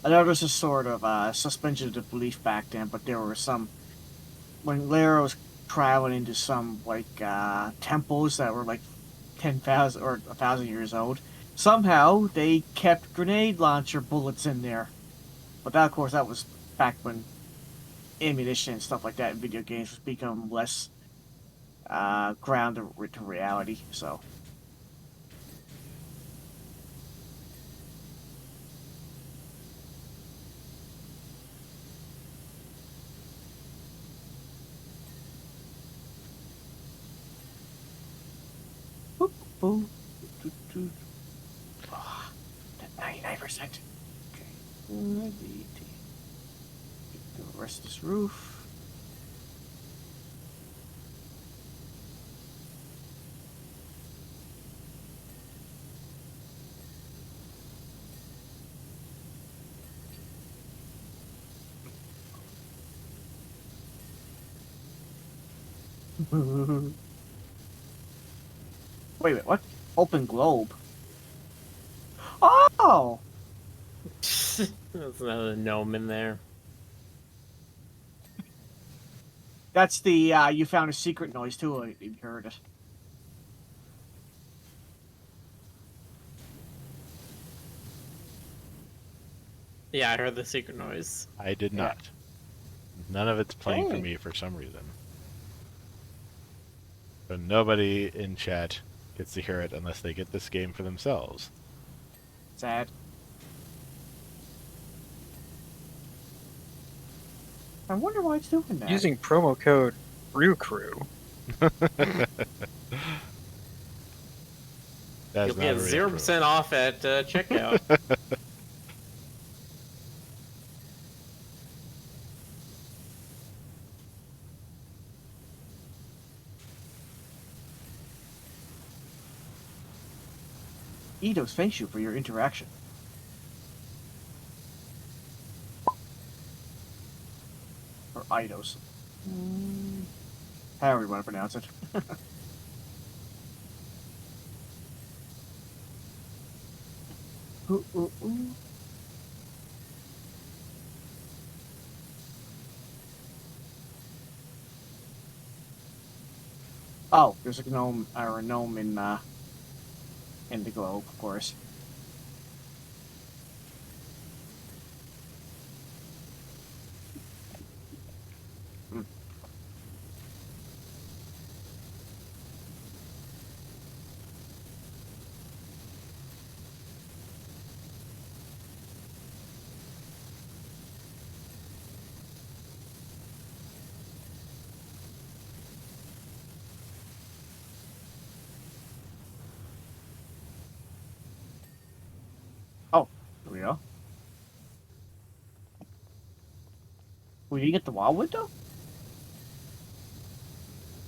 I know there's a sort of suspension of belief back then, but there were some when Lara was traveling into some like temples that were like 10,000 or 1,000 years old. Somehow they kept grenade launcher bullets in there, but that, of course, that was back when ammunition and stuff like that in video games was become less grounded to reality. So. Boop, boop, doo, doo. Oh, that 99%. Okay. The rest of this roof. Wait a minute, what? Open globe. Oh! There's another gnome in there. That's the, you found a secret noise too, you heard it. Yeah, I heard the secret noise. I did Yeah. not. None of it's playing for Hey. me for some reason. But nobody in chat gets to hear it unless they get this game for themselves. Sad. I wonder why it's doing that. Using promo code REWCREW. That's You'll not get a real 0% off at checkout. Eidos thanks you for your interaction. Or Eidos. However you want to pronounce it. Ooh, ooh, ooh. Oh, there's a gnome in the globe, of course. Hmm. Well, you get the wall window?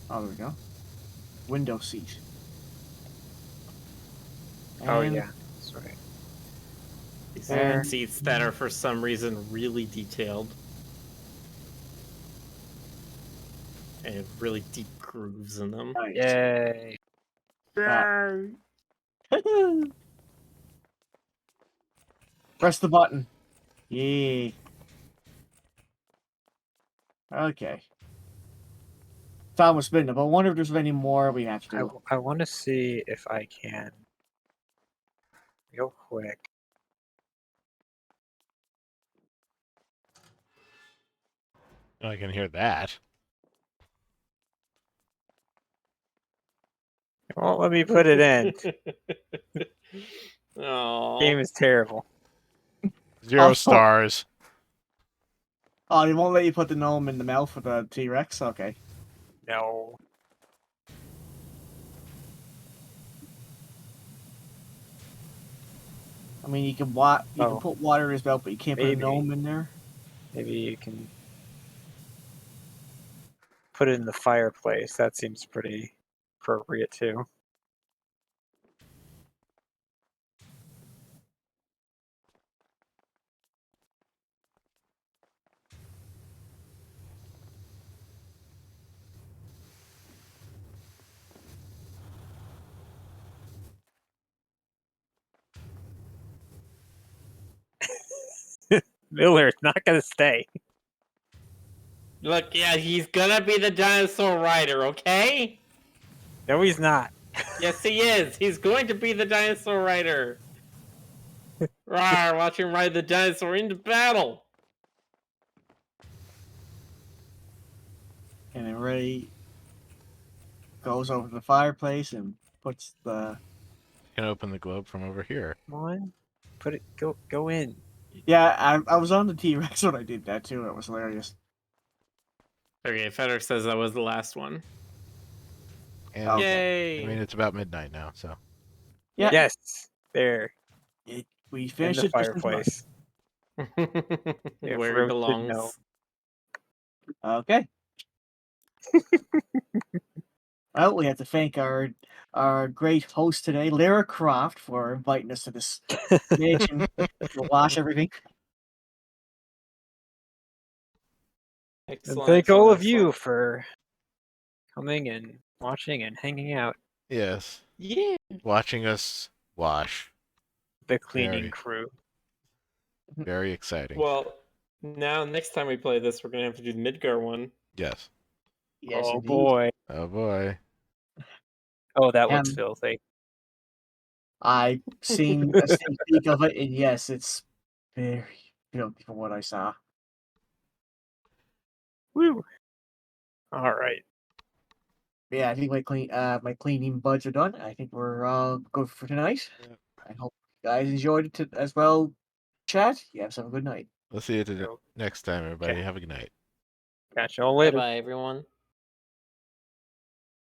Oh, there we go. Window seat. Oh And yeah, that's right. These There. seats that are for some reason really detailed. And have really deep grooves in them. nice. Yay! Press the button. Yay. Okay. Time was spinning, but I wonder if there's any more we have to do. I want to see if I can real quick. I can hear that. It won't let me put it in. Oh, Game is terrible. 0 Oh. stars. Oh, they won't let you put the gnome in the mouth of the T-Rex? Okay. No. I mean, you can can put water in his mouth, but you can't put a Maybe. gnome in there. Maybe you can put it in the fireplace. That seems pretty appropriate too. Miller's not gonna stay. look, yeah, he's gonna be the dinosaur rider, okay? No, he's not. Yes, he is. He's going to be the dinosaur rider. Rawr, watch him ride the dinosaur into battle. And then Ray goes over to the fireplace and puts the... Can open the globe from over here. Come on, put it. Go in. Yeah, I was on the T-Rex when I did that too. It was hilarious. Okay, Feder says that was the last one. And Okay. Yay! I mean, it's about midnight now, so. Yeah. Yes, there We in finished the it just in time. fireplace. If Where he Roach didn't belongs. know. Okay. Well, we have to thank our great host today, Lara Croft, for inviting us to this mansion to watch everything. And Excellent. thank all of excellent. you for coming and watching and hanging out. Yes. Yeah. Watching us wash. The cleaning Very. crew. Very exciting. Well, now next time we play this, we're gonna have to do the Midgar one. Yes. Yes, Oh indeed. boy. Oh boy. Oh, that looks Um, filthy. I've seen a sneak peek of it, and yes, it's very filthy from what I saw. Woo. All right. Yeah, I think my cleaning buds are done. I think we're good for tonight. Yeah. I hope you guys enjoyed it as well. Chat. You have a good night. We'll see you next time, everybody. Okay. Have a good night. Catch y'all Bye later. bye, everyone.